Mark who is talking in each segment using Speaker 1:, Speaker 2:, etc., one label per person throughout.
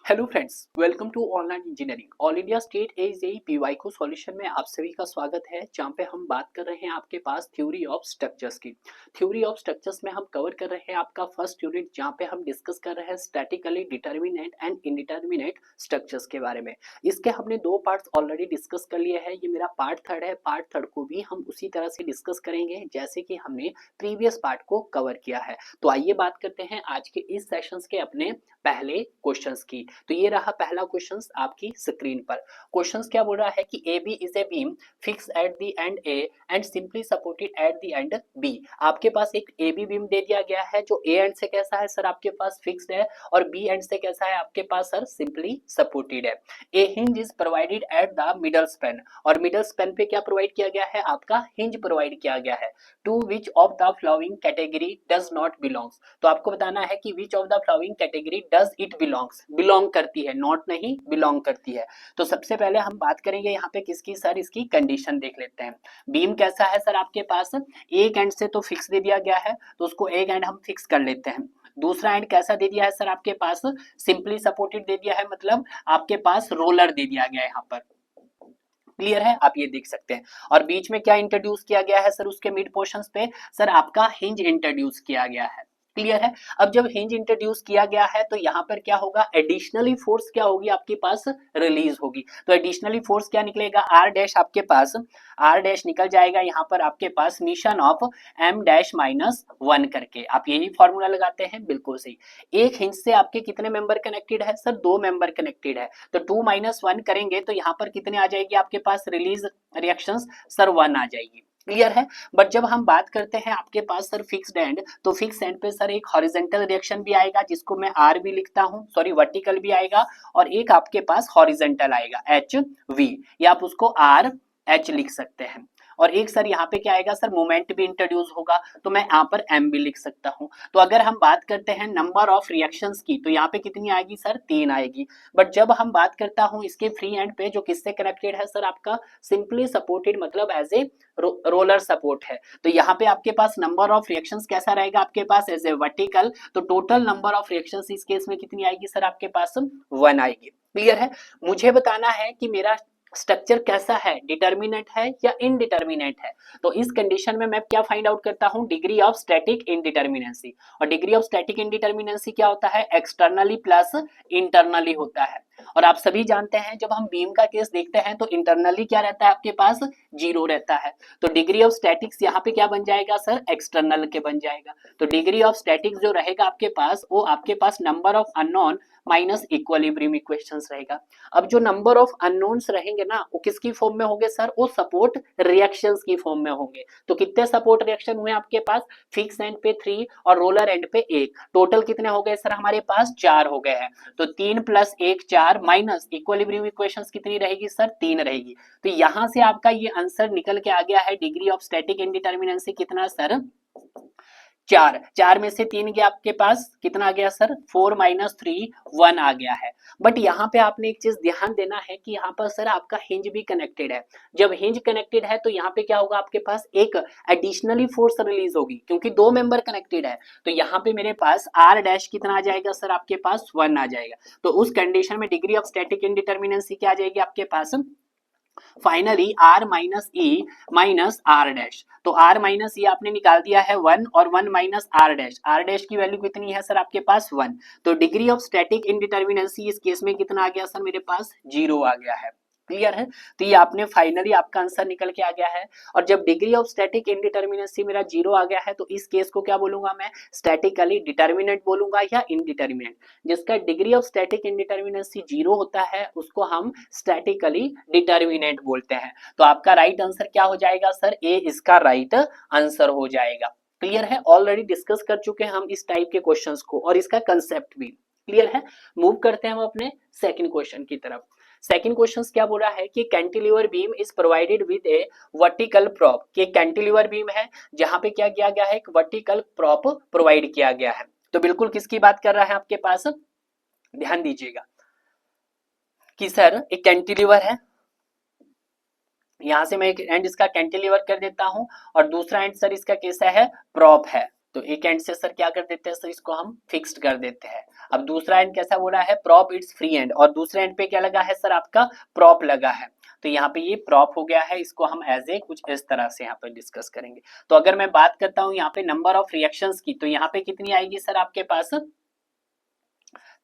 Speaker 1: Hello friends, welcome to online engineering. All India state AJE PYQ solution में आप सभी का स्वागत है, जहां पे हम बात कर रहे हैं आपके पास थ्योरी ऑफ स्ट्रक्चर्स की। थ्योरी ऑफ स्ट्रक्चर्स में हम कवर कर रहे हैं आपका फर्स्ट यूनिट, जहां पे हम डिस्कस कर रहे हैं statically determinate and indeterminate structures के बारे में। इसके हमने दो पार्ट्स ऑलरेडी डिस्कस कर लिए हैं। ये मेरा पार्ट थर्ड है। पार्ट थर्ड को भी हम उसी तरह से डिस्कस करेंगे जैसे कि हमने प्रीवियस पार्ट को कवर किया है। तो आइए बात करते हैं आज के इस सेशंस के अपने पहले क्वेश्चंस की। तो ये रहा पहला क्वेश्चन आपकी स्क्रीन पर। क्वेश्चन क्या बोल रहा है कि A B is a beam fix at the end A and simply supported at the end B. आपके पास एक ए बी बीम दे दिया गया है जो ए एंड से कैसा है सर आपके पास फिक्स्ड है, और बी एंड से कैसा है आपके पास सर सिंपली सपोर्टेड है। A hinge is provided at the middle span, और मिडल स्पैन पे क्या प्रोवाइड किया गया है, आपका हिंज प्रोवाइड किया गया है। To which of the following category does not belongs. तो आपको बताना है कि which of the following category does it belongs. Belong करती है, नॉट नहीं, बिलोंग करती है। तो सबसे पहले हम बात करेंगे यहाँ पे किसकी सर, इसकी कंडीशन देख लेते हैं। बीम कैसा है सर आपके पास, एक एंड से तो फिक्स दे दिया गया है, तो उसको एक एंड हम फिक्स कर लेते हैं। दूसरा एंड कैसा दे दिया है सर आपके पास, सिंपली सपोर्टेड दे दिया है, मतलब आपके पास रोलर दे दिया गया है यहाँ पर। क्लियर है, आप ये देख सकते हैं। और बीच में क्या इंट्रोड्यूस किया गया है सर, उसके मिड पोर्शंस पे सर आपका हिंज इंट्रोड्यूस किया गया है। क्लियर है। अब जब हिंज इंट्रोड्यूस किया गया है तो यहाँ पर क्या होगा, एडिशनली फोर्स क्या होगी आपके पास, रिलीज होगी। तो एडिशनली फोर्स क्या निकलेगा, आर डैश आपके पास, आर डैश निकल जाएगा यहाँ पर आपके पास mission of M dash minus one करके। आप यही फॉर्मूला लगाते हैं, बिल्कुल सही। एक हिंज से आपके कितने मेंबर कनेक्टेड है सर, दो मेंबर कनेक्टेड है। तो 2 - 1 करेंगे तो यहाँ पर कितने आ जाएगी आपके पास रिलीज रिएक्शंस सर, 1 आ जाएगी। क्लियर है। बट जब हम बात करते हैं आपके पास सर फिक्स्ड एंड, तो फिक्स एंड पे सर एक हॉरिजेंटल रिएक्शन भी आएगा जिसको मैं आर भी लिखता हूं, सॉरी वर्टिकल भी आएगा, और एक आपके पास हॉरिजेंटल आएगा एच वी, या आप उसको आर एच लिख सकते हैं। और एक सर यहाँ पे क्या आएगा सर, मोमेंट भी इंट्रोड्यूस होगा, तो मैं यहाँ पर एम भी लिख सकता हूँ। तो अगर हम बात करते हैं नंबर ऑफ रिएक्शंस की, तो यहाँ पे कितनी आएगी सर, 3 आएगी। बट जब हम बात करता हूँ इसके फ्री एंड पे, जो किससे कनेक्टेड है सर आपका, सिंपली सपोर्टेड, मतलब एज ए रोलर सपोर्ट है। तो यहाँ पे आपके पास नंबर ऑफ रिएक्शंस कैसा रहेगा आपके पास, एज ए वर्टिकल। तो टोटल नंबर ऑफ रिएक्शंस इस केस में कितनी आएगी सर आपके पास, 1 आएगी। क्लियर है। मुझे बताना है कि मेरा स्ट्रक्चर कैसा है, डिटर्मिनेंट है या इनडिटर्मिनेंट है। तो इस कंडीशन में मैं क्या फाइंड आउट करता हूं, डिग्री ऑफ स्टैटिक इनडिटर्मिनेंसी। और डिग्री ऑफ स्टैटिक इनडिटर्मिनेंसी क्या होता है, एक्सटर्नली प्लस इंटरनली होता है। और आप सभी जानते हैं जब हम बीम का केस देखते हैं तो इंटरनली क्या रहता है आपके पास, 0 रहता है। तो डिग्री ऑफ स्टैटिक्स यहाँ पे क्या बन जाएगा सर, एक्सटर्नल के बन जाएगा। तो डिग्री ऑफ स्टैटिक्स जो रहेगा आपके पास, वो आपके पास number of unknown minus equilibrium equations रहेगा। अब जो नंबर ऑफ अननोन्स रहेंगे ना, वो किसकी फॉर्म में होंगे सर, वो सपोर्ट रिएक्शंस की फॉर्म में होंगे। तो कितने सपोर्ट रिएक्शन हुए आपके पास, फिक्स एंड पे 3 और रोलर एंड पे 1, टोटल कितने हो गए सर हमारे पास, 4 हो गए हैं। तो 3 + 1 4 माइनस इक्विलिब्रियम इक्वेशंस कितनी रहेगी सर, 3 रहेगी। तो यहां से आपका ये आंसर निकल के आ गया है, डिग्री ऑफ स्टैटिक इनडिटर्मिनेंसी कितना सर, 4। 4 में से 3 गया आपके पास, कितना आ गया सर, 4 - 3 1 आ गया है। बट यहाँ पे आपने एक चीज ध्यान देना है कि यहाँ पर सर आपका हिंज भी कनेक्टेड है। जब हिंज कनेक्टेड है तो यहाँ पे क्या होगा आपके पास, एक एडिशनली फोर्स रिलीज होगी, क्योंकि दो मेंबर कनेक्टेड है। तो यहाँ पे मेरे पास आर डैश कितना आ जाएगा सर आपके पास, 1 आ जाएगा। तो उस कंडीशन में डिग्री ऑफ स्टैटिक इनडिटर्मिनेंसी क्या आ जाएगी आपके पास, finally R minus E minus R dash. तो आर माइनस ई आपने निकाल दिया है 1, और 1 माइनस आर डैश की वैल्यू कितनी है सर आपके पास, 1। तो डिग्री ऑफ स्टैटिक इनडिटर्मिनेंसी इस केस में कितना आ गया सर मेरे पास, 0 आ गया है। क्लियर है। तो ये आपने फाइनली आपका आंसर निकल के आ गया है। और जब डिग्री ऑफ स्टैटिक इनडिटर्मिनेंसी मेरा 0 आ गया है तो इस केस को क्या बोलूंगा मैं, स्टैटिकली डिटर्मिनेंट बोलूंगा या इनडिटर्मिनेंट। जिसका डिग्री ऑफ स्टैटिक इनडिटर्मिनेंसी 0 होता है उसको हम स्टैटिकली डिटर्मिनेंट बोलते हैं। तो आपका राइट आंसर क्या हो जाएगा सर, ए इसका राइट आंसर हो जाएगा। क्लियर है। ऑलरेडी डिस्कस कर चुके हैं हम इस टाइप के क्वेश्चंस को और इसका कंसेप्ट भी क्लियर है। मूव करते हैं हम अपने सेकंड क्वेश्चन की तरफ। सेकंड क्वेश्चन क्या बोल रहा है कि cantilever beam is provided with A vertical prop. कि कैंटिलीवर बीम है जहां पे क्या किया गया है, एक वर्टिकल प्रॉप प्रोवाइड किया गया है। तो बिल्कुल किसकी बात कर रहा है आपके पास, ध्यान दीजिएगा कि सर एक कैंटिलीवर है, यहां से मैं एक एंड इसका कैंटिलीवर कर देता हूं, और दूसरा एंड सर इसका कैसा है, प्रॉप है। तो एक एंड से सर क्या कर देते हैं सर, इसको हम फिक्स्ड कर देते हैं। अब दूसरा एंड कैसा बोला है, प्रॉप इट्स फ्री एंड, और दूसरे एंड पे क्या लगा है सर, आपका प्रॉप लगा है। तो यहाँ पे ये प्रॉप हो गया है, इसको हम एज ए कुछ इस तरह से यहाँ पे डिस्कस करेंगे। तो अगर मैं बात करता हूँ यहाँ पे नंबर ऑफ रिएक्शंस की, तो यहाँ पे कितनी आएगी सर आपके पास,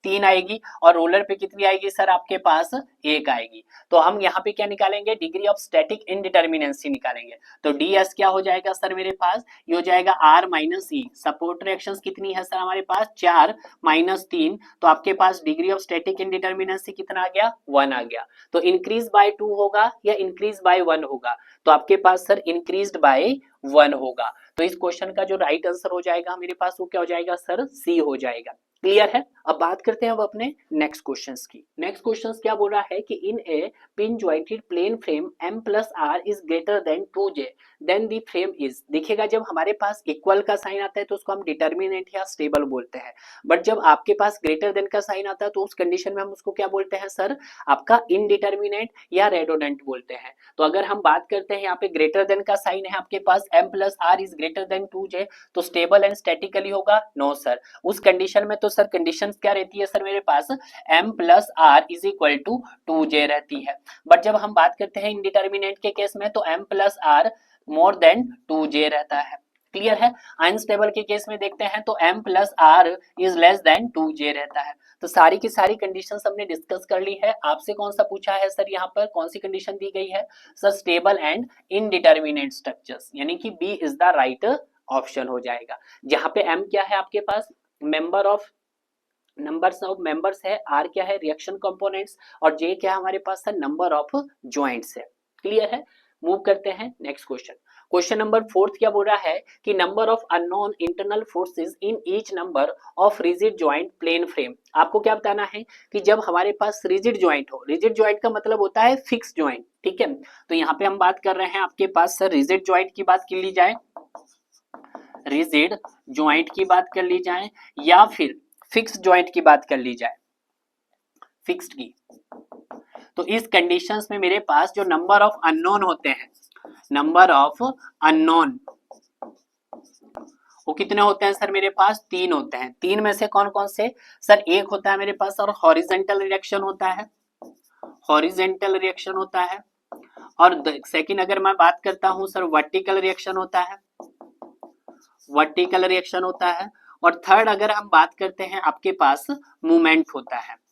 Speaker 1: 3 आएगी, और रोलर पे कितनी आएगी सर आपके पास, 1 आएगी। तो हम यहाँ पे क्या निकालेंगे, डिग्री ऑफ स्टैटिक इनडिटर्मिनेंसी निकालेंगे। तो ds क्या हो जाएगा सर मेरे पास, ये हो जाएगा r माइनस ई। सपोर्ट रिएक्शंस कितनी है सर हमारे पास, 4 माइनस 3, तो आपके पास डिग्री ऑफ स्टैटिक इनडिटर्मिनेंसी कितना आ गया, 1 आ गया। तो इंक्रीज बाय 2 होगा या इंक्रीज बाय 1 होगा, तो आपके पास सर इंक्रीज्ड बाय 1 होगा। तो इस क्वेश्चन का जो राइट आंसर हो जाएगा मेरे पास, वो क्या हो जाएगा सर, सी हो जाएगा। क्लियर है। अब बात करते हैं अब अपने नेक्स्ट क्वेश्चंस की। नेक्स्ट क्वेश्चंस क्या बोल रहा है कि in a pin jointed plane frame m plus r is greater than 2j then the frame is. देखिएगा जब हमारे पास इक्वल का साइन आता है तो उसको हम डिटर्मिनेंट या स्टेबल बोलते हैं, बट जब आपके पास ग्रेटर देन का साइन आता है तो उस कंडीशन में हम उसको क्या बोलते हैं सर, आपका इनडिटर्मिनेंट या रेडोडेंट बोलते हैं। तो अगर हम बात करते हैं यहाँ पे ग्रेटर देन का साइन है आपके पास, m plus r is greater than 2j, तो स्टेबल एंड स्टैटिकली होगा, नो सर। उस कंडीशन में तो सर कंडीशन क्या रहती है सर मेरे पास, m plus r is equal to 2j रहती है। बट जब हम बात करते हैं इंडिटर्मिनेंट के केस में तो m plus r more than 2j रहता है। क्लियर है। अनस्टेबल के केस में देखते हैं तो m plus r is less than 2j रहता है। तो सारी की सारी कंडीशंस हमने डिस्कस कर ली है। आपसे कौन सा पूछा है सर, यहाँ पर कौन सी कंडीशन दी गई है sir, stable and indeterminate structures, यानी कि B is the right option हो जाएगा। जहां पे m क्या है आपके पास, नंबर्स ऑफ मेंबर्स है, r क्या है रिएक्शन कंपोनेंट्स, और j क्या है हमारे पास सर, नंबर ऑफ जॉइंट्स है। क्लियर है। मूव करते हैं नेक्स्ट क्वेश्चन। क्वेश्चन नंबर 4 क्या बोल रहा है कि number of unknown internal forces in each number of rigid joint plane frame. आपको क्या बताना है कि जब हमारे पास रिजिड जॉइंट हो, रिजिड जॉइंट का मतलब होता है फिक्स जॉइंट, ठीक है। तो यहाँ पे हम बात कर रहे हैं आपके पास सर रिजिड जॉइंट की बात कर ली जाए, रिजिड जॉइंट की बात कर ली जाए, या फिर फिक्स जॉइंट की बात कर ली जाए, फिक्स्ड की। तो इस कंडीशंस में मेरे पास जो नंबर ऑफ अननोन होते हैं, नंबर ऑफ अननोन वो कितने होते हैं सर मेरे पास, 3 होते हैं। 3 में से कौन कौन से सर, एक होता है मेरे पास और हॉरिजेंटल रिएक्शन होता है, हॉरिजेंटल रिएक्शन होता है, और सेकंड अगर मैं बात करता हूं सर वर्टिकल रिएक्शन होता है, वर्टिकल रिएक्शन होता है, और थर्ड अगर हम बात करते हैं आपके पास मूवमेंट होता है।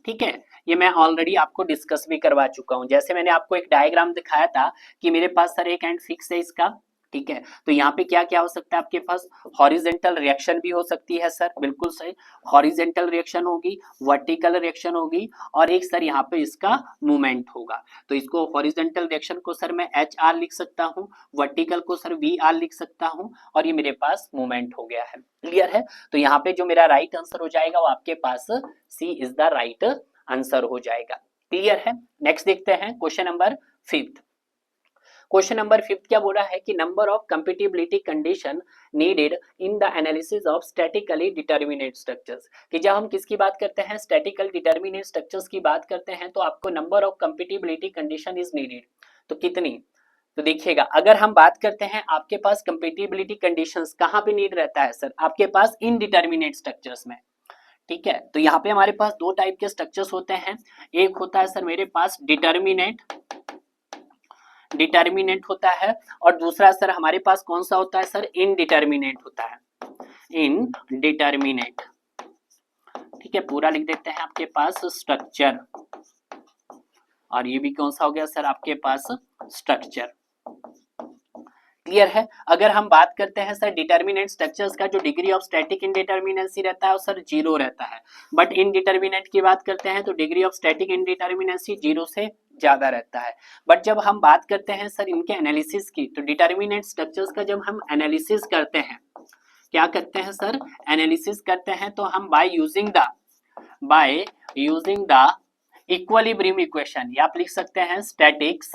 Speaker 1: ठीक है, ये मैं ऑलरेडी आपको डिस्कस भी करवा चुका हूं। जैसे मैंने आपको एक डायग्राम दिखाया था कि मेरे पास सर एक एंड फिक्स है इसका, ठीक है। तो यहाँ पे क्या क्या हो सकता है आपके पास, हॉरिजेंटल रिएक्शन भी हो सकती है सर, बिल्कुल सही, हॉरिजेंटल रिएक्शन होगी, वर्टिकल रिएक्शन होगी, और एक सर यहाँ पे इसका मूवमेंट होगा। तो इसको हॉरिजेंटल रिएक्शन को सर मैं HR लिख सकता हूँ, वर्टिकल को सर VR लिख सकता हूँ, और ये मेरे पास मूवमेंट हो गया है। क्लियर है। तो यहाँ पे जो मेरा राइट आंसर हो जाएगा वो आपके पास सी इज द राइट आंसर हो जाएगा। क्लियर है। नेक्स्ट देखते हैं क्वेश्चन नंबर 5। क्वेश्चन नंबर 5 क्या बोल रहा है कि number of compatibility condition needed in the analysis of statically determinate structures. कि जब हम किसकी बात करते हैं, स्टैटिकल डिटर्मिनेट स्ट्रक्चर्स की बात करते हैं, तो आपको number of compatibility condition is needed, तो कितनी। तो देखिएगा अगर हम बात करते हैं आपके पास कंपैटिबिलिटी कंडीशंस कहाँ पे नीड रहता है सर, आपके पास इनडिटर्मिनेट स्ट्रक्चर्स में। ठीक है, तो यहाँ पे हमारे पास दो टाइप के स्ट्रक्चर्स होते हैं। एक होता है सर मेरे पास डिटर्मिनेट, डिटर्मिनेंट होता है, और दूसरा सर हमारे पास कौन सा होता है सर, इनडिटर्मिनेंट होता है, इनडिटर्मिनेंट। ठीक है, पूरा लिख देते हैं आपके पास स्ट्रक्चर, और ये भी कौन सा हो गया सर आपके पास स्ट्रक्चर। क्लियर है। अगर हम बात करते हैं सर डिटर्मिनेंट स्ट्रक्चर्स का जो डिग्री ऑफ स्टैटिक इनडिटर्मिनेंसी रहता है वो सर 0 रहता है, बट इनडिटर्मिनेंट की बात करते हैं तो डिग्री ऑफ स्टैटिक इनडिटर्मिनेंसी 0 से ज्यादा रहता है। बट जब हम बात करते हैं सर इनके एनालिसिस की, तो डिटर्मिनेंट स्ट्रक्चर्स का जब हम एनालिसिस करते हैं, क्या करते हैं सर, एनालिसिस करते हैं, तो हम by using the equilibrium equation, या आप लिख सकते हैं स्टैटिक्स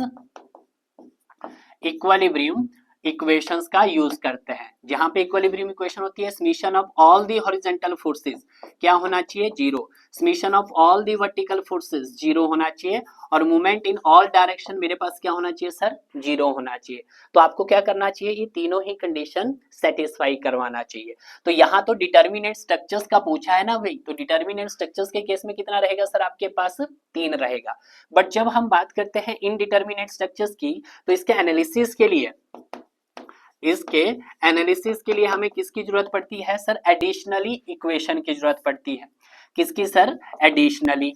Speaker 1: इक्विलिब्रियम इक्वेशंस का यूज करते हैं। जहां पे इक्विलिब्रियम इक्वेशन होती है, summation of all the horizontal forces क्या होना चाहिए, zero. Summation of all the vertical forces zero होना चाहिए। और मूवमेंट इन ऑल डायरेक्शन मेरे पास क्या होना चाहिए सर, जीरो होना चाहिए। तो आपको क्या करना चाहिए, ये तीनों ही कंडीशन सेटिस्फाई करवाना चाहिए। तो यहाँ तो डिटर्मिनेट स्ट्रक्चर्स का पूछा है ना भाई, तो डिटर्मिनेट स्ट्रक्चर्स के केस में कितना रहेगा सर आपके पास, 3 रहेगा। बट जब हम बात करते हैं इनडिटर्मिनेट स्ट्रक्चर्स की, तो इसके एनालिसिस के लिए हमें किसकी जरूरत पड़ती है सर, एडिशनली इक्वेशन की जरूरत पड़ती है। किसकी सर, एडिशनली।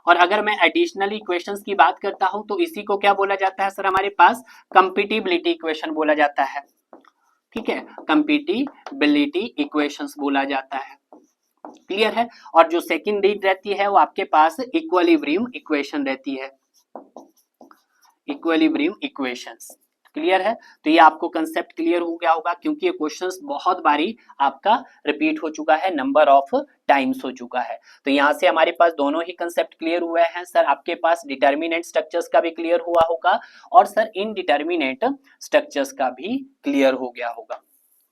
Speaker 1: और अगर मैं एडिशनल इक्वेशंस की बात करता हूं तो इसी को क्या बोला जाता है सर, हमारे पास कंपैटिबिलिटी इक्वेशन बोला जाता है। ठीक है, कंपैटिबिलिटी इक्वेशंस बोला जाता है। क्लियर है। और जो सेकंड रीड रहती है वो आपके पास इक्विलिब्रियम इक्वेशन रहती है, इक्विलिब्रियम इक्वेशंस। क्लियर है। तो ये आपको कंसेप्ट क्लियर हो गया होगा, क्योंकि ये क्वेश्चंस बहुत बारी आपका रिपीट हो चुका है, नंबर ऑफ टाइम्स हो चुका है। तो यहाँ से हमारे पास दोनों ही कंसेप्ट क्लियर हुए हैं सर। आपके पास डिटर्मिनेंट स्ट्रक्चर्स का भी क्लियर हुआ होगा और सर इनडिटर्मिनेट स्ट्रक्चर्स का भी क्लियर हो गया होगा।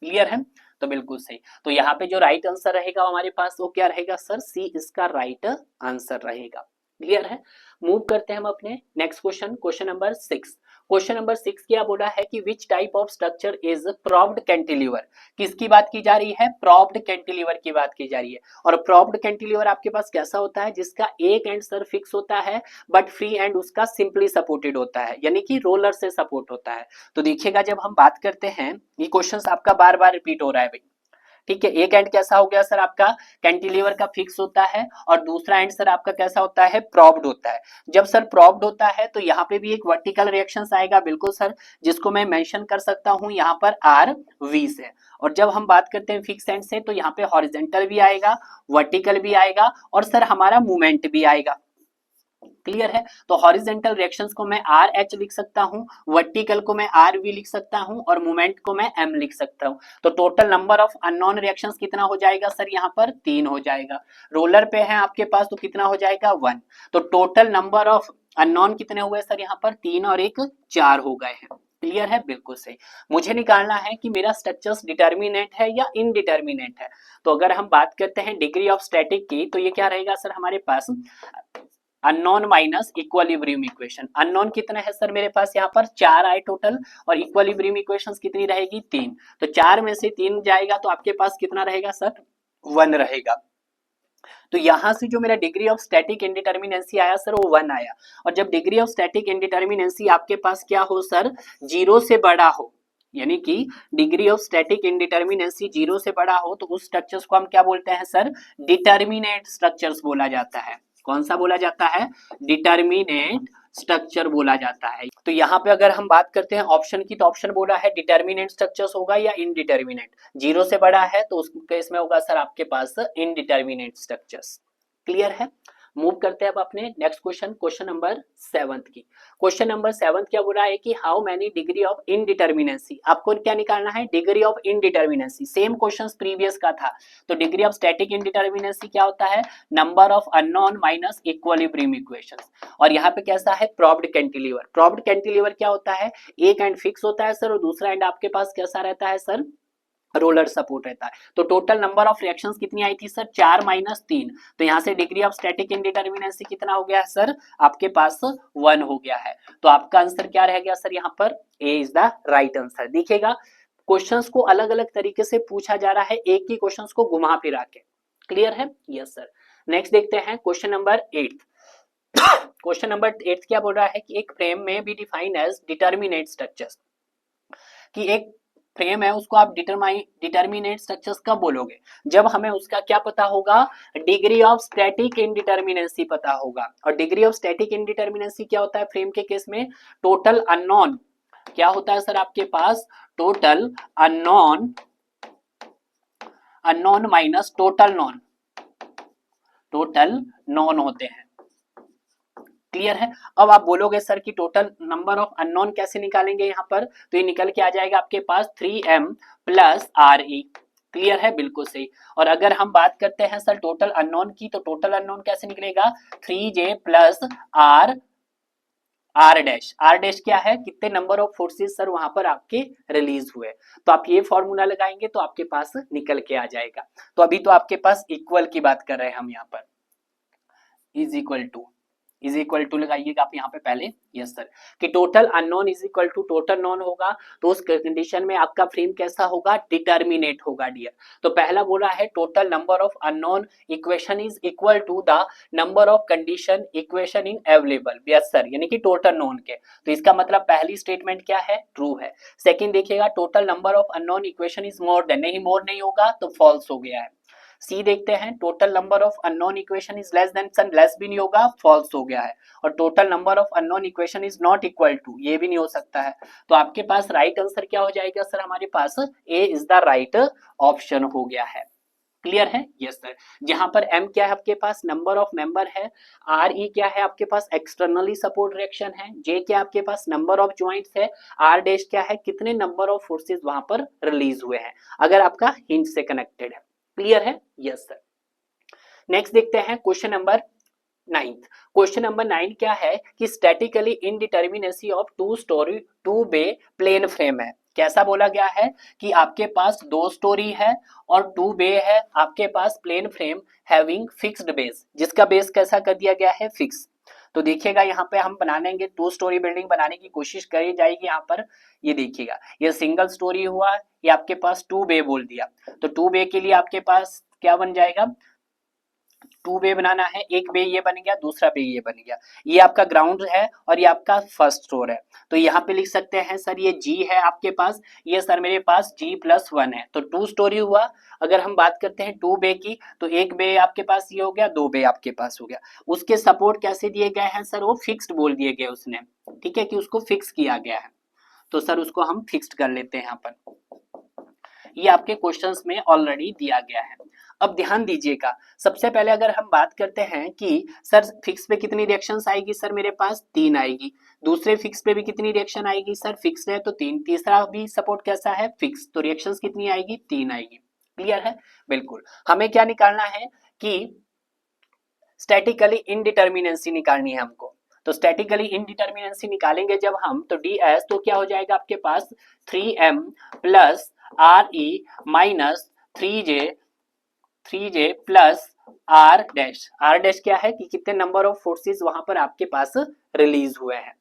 Speaker 1: क्लियर है, तो बिल्कुल सही। तो यहाँ पे जो राइट आंसर रहेगा हमारे पास वो क्या रहेगा सर, सी इसका राइट आंसर रहेगा। क्लियर है। मूव करते हैं हम अपने next question, question number 6। Question number 6 क्या बोला है कि which type of structure is propped cantilever. किसकी बात की जा रही है, प्रोप्ड कैंटिलीवर की बात की जा रही है। और प्रोप्ड कैंटिलीवर आपके पास कैसा होता है, जिसका एक एंड सर फिक्स होता है बट फ्री एंड उसका सिंपली सपोर्टेड होता है, यानी कि रोलर से सपोर्ट होता है। तो देखिएगा जब हम बात करते हैं, ये क्वेश्चन आपका बार बार रिपीट हो रहा है भाई। ठीक है, एक एंड कैसा हो गया सर आपका, कैंटिलीवर का फिक्स होता है, और दूसरा एंड सर आपका कैसा होता है, प्रोप्ड होता है। जब सर प्रोप्ड होता है तो यहाँ पे भी एक वर्टिकल रिएक्शन आएगा, बिल्कुल सर, जिसको मैं मेंशन कर सकता हूं यहाँ पर आर वी से। और जब हम बात करते हैं फिक्स एंड से, तो यहाँ पे हॉरिजेंटल भी आएगा, वर्टिकल भी आएगा, और सर हमारा मूवमेंट भी आएगा। क्लियर है। तो हॉरिजेंटल रिएक्शंस को मैं आर एच लिख सकता हूं, वर्टिकल को मैं आर वी लिख सकता हूं, और मूवमेंट को मैं एम लिख सकता हूं। तो total number of unknown reactions कितना हो जाएगा सर, यहाँ पर 3 हो जाएगा। रोलर पे है आपके पास तो कितना हो जाएगा, 1। तो टोटल नंबर ऑफ अननोन कितने हुए सर, यहाँ पर 3 और 1 4 हो गए हैं। क्लियर है, बिल्कुल सही। मुझे निकालना है कि मेरा स्ट्रक्चर्स डिटर्मिनेंट है या इनडिटर्मिनेंट है। तो अगर हम बात करते हैं डिग्री ऑफ स्टैटिक की, तो ये क्या रहेगा सर हमारे पास, unknown minus equilibrium equation. Unknown कितने हैं सर मेरे पास, यहाँ पर 4 आए टोटल, और इक्विलिब्रियम इक्वेशंस कितनी रहेगी, 3। तो 4 में से 3 जाएगा तो आपके पास कितना रहेगा सर, 1 रहेगा। तो यहां से जो मेरा डिग्री ऑफ स्टैटिक इंडिटर्मिनेंसी आया सर, वो 1 आया। और जब डिग्री ऑफ स्टैटिक इंडिटर्मिनेंसी आपके पास क्या हो सर, 0 से बड़ा हो, यानी कि डिग्री ऑफ स्टैटिक इंडिटर्मिनेंसी 0 से बड़ा हो, तो उस स्ट्रक्चर्स को हम क्या बोलते हैं सर, डिटर्मिनेट स्ट्रक्चर्स बोला जाता है। कौन सा बोला जाता है, डिटर्मिनेट स्ट्रक्चर बोला जाता है। तो यहाँ पे अगर हम बात करते हैं ऑप्शन की, तो ऑप्शन बोला है डिटर्मिनेट स्ट्रक्चर्स होगा या इनडिटर्मिनेट। 0 से बड़ा है तो उस केस में होगा सर आपके पास इनडिटर्मिनेट स्ट्रक्चर्स। क्लियर है। मूव करते हैं अब अपने नेक्स्ट क्वेश्चन, क्वेश्चन नंबर 7 की। क्वेश्चन नंबर 7 क्या बोल रहा है कि how many degree of indeterminacy. आपको क्या निकालना है, degree of indeterminacy. Same question previous का था। तो डिग्री ऑफ स्टैटिक इनडिटर्मिनेंसी क्या होता है, number of unknown minus equilibrium equations. और यहाँ पे कैसा है, प्रोप्ड कैंटिलीवर। प्रोप्ड कैंटिलीवर क्या होता है, एक एंड फिक्स होता है सर, और दूसरा एंड आपके पास कैसा रहता है सर, रोलर सपोर्ट रहता है। तो टोटल नंबर ऑफ रिएक्शंस कितनी आई थी सर, 4 माइनस 3। तो यहां से डिग्री ऑफ स्टैटिक इनडिटर्मिनेंसी कितना हो गया सर, आपके पास 1 हो गया है। तो आपका आंसर क्या रह गया सर, यहाँ पर ए इज द राइट आंसर। देखिएगा क्वेश्चंस को अलग अलग तरीके से पूछा जा रहा है, एक ही क्वेश्चंस को घुमा फिरा के। क्लियर है, यस सर। नेक्स्ट देखते हैं क्वेश्चन नंबर 8। क्वेश्चन नंबर 8 क्या बोल रहा है कि एक फ्रेम में be defined as determinate structures, कि एक फ्रेम है उसको आप डिटर्मिनेट स्ट्रक्चर्स कब बोलोगे, जब हमें उसका क्या पता होगा, डिग्री ऑफ स्टैटिक इनडिटर्मिनेंसी पता होगा। और डिग्री ऑफ स्टैटिक इनडिटर्मिनेंसी क्या होता है फ्रेम के केस में, टोटल अननोन क्या होता है सर आपके पास, total unknown, unknown minus total known, total known होते हैं। क्लियर है। अब आप बोलोगे सर कि टोटल नंबर ऑफ अननोन कैसे निकालेंगे, यहाँ पर तो ये निकल के आ जाएगा आपके पास 3m प्लस आर ई। क्लियर है, बिल्कुल सही। और अगर हम बात करते हैं सर टोटल अननोन की, तो टोटल अननोन कैसे निकलेगा, 3j plus are are dash क्या है, कितने नंबर ऑफ फोर्सेस सर वहां पर आपके रिलीज हुए। तो आप ये फॉर्मूला लगाएंगे तो आपके पास निकल के आ जाएगा। तो अभी तो आपके पास इक्वल की बात कर रहे हैं हम यहाँ पर, इज इक्वल टू लगाइएगा आप यहाँ पे पहले, यस सर, कि total unknown is equal to total known होगा। तो उस कंडीशन में आपका फ्रेम कैसा होगा, डिटर्मिनेट होगा डियर। तो पहला बोला है total number of unknown equation is equal to the number of condition equation in available, yes sir, यानी कि टोटल नॉन के। तो इसका मतलब पहली स्टेटमेंट क्या है, ट्रू है। सेकंड देखिएगा, total number of unknown equation is more then, नहीं मोर नहीं होगा तो फॉल्स हो गया है। सी देखते हैं, total number of unknown equation is less than, सन लेस भी नहीं होगा, फॉल्स हो गया है। और total number of unknown equation is not equal to, ये भी नहीं हो सकता है। तो आपके पास राइट आंसर क्या हो जाएगा सर, हमारे पास ए इज द राइट ऑप्शन हो गया है। क्लियर है, यस सर। जहां पर एम क्या है आपके पास, नंबर ऑफ मेंबर है। आर ई क्या है आपके पास, एक्सटर्नली सपोर्ट रिएक्शन है। जे क्या आपके पास नंबर ऑफ ज्वाइंट्स है। आर डैश क्या है, कितने नंबर ऑफ फोर्सेस वहां पर रिलीज हुए हैं, अगर आपका हिंज से कनेक्टेड है। क्लियर है, यस सर। नेक्स्ट देखते हैं क्वेश्चन नंबर 9। क्वेश्चन नंबर 9 क्या है कि statically indeterminacy of two storey two bay plane frame है। कैसा बोला गया है कि आपके पास 2 स्टोरी है और 2 बे है, आपके पास plane frame having fixed base, जिसका बेस कैसा कर दिया गया है, फिक्स। तो देखिएगा यहाँ पे हम बना लेंगे, 2 स्टोरी बिल्डिंग बनाने की कोशिश करी जाएगी यहाँ पर। ये देखिएगा, ये सिंगल स्टोरी हुआ, ये आपके पास 2 बे बोल दिया। तो 2 बे के लिए आपके पास क्या बन जाएगा, 2 बे बनाना है, एक बे ये बन गया, दूसरा बे ये बन गया। ये आपका ग्राउंड है और ये आपका फर्स्ट फ्लोर है। तो यहाँ पे लिख सकते हैं सर ये जी है आपके पास, ये सर मेरे पास G+1 है। तो 2 स्टोरी हुआ। अगर हम बात करते हैं 2 बे की, तो एक बे आपके पास ये हो गया, 2 बे आपके पास हो गया। उसके सपोर्ट कैसे दिए गए हैं सर, वो फिक्स्ड बोल दिए गए उसने, ठीक है, कि उसको फिक्स किया गया है। तो सर उसको हम फिक्स्ड कर लेते हैं यहाँ पर, ये आपके क्वेश्चंस में ऑलरेडी दिया गया है। अब ध्यान दीजिएगा, सबसे पहले अगर हम बात करते हैं कि सर फिक्स पे कितनी रिएक्शंस आएगी, सर मेरे पास 3 आएगी। दूसरे फिक्स पे भी कितनी रिएक्शन आएगी, सर फिक्स है तो 3। तीसरा भी सपोर्ट कैसा है, फिक्स, तो रिएक्शंस कितनी आएगी, 3 आएगी। क्लियर है, बिल्कुल। हमें क्या निकालना है कि स्टैटिकली इनडिटर्मिनेंसी निकालनी है हमको। तो स्टैटिकली इनडिटर्मिनेंसी निकालेंगे जब हम, तो डी एस तो क्या हो जाएगा आपके पास 3m plus R E minus 3j plus R dash. R dash क्या है कि कितने नंबर ऑफ फोर्सेस वहां पर आपके पास रिलीज हुए हैं।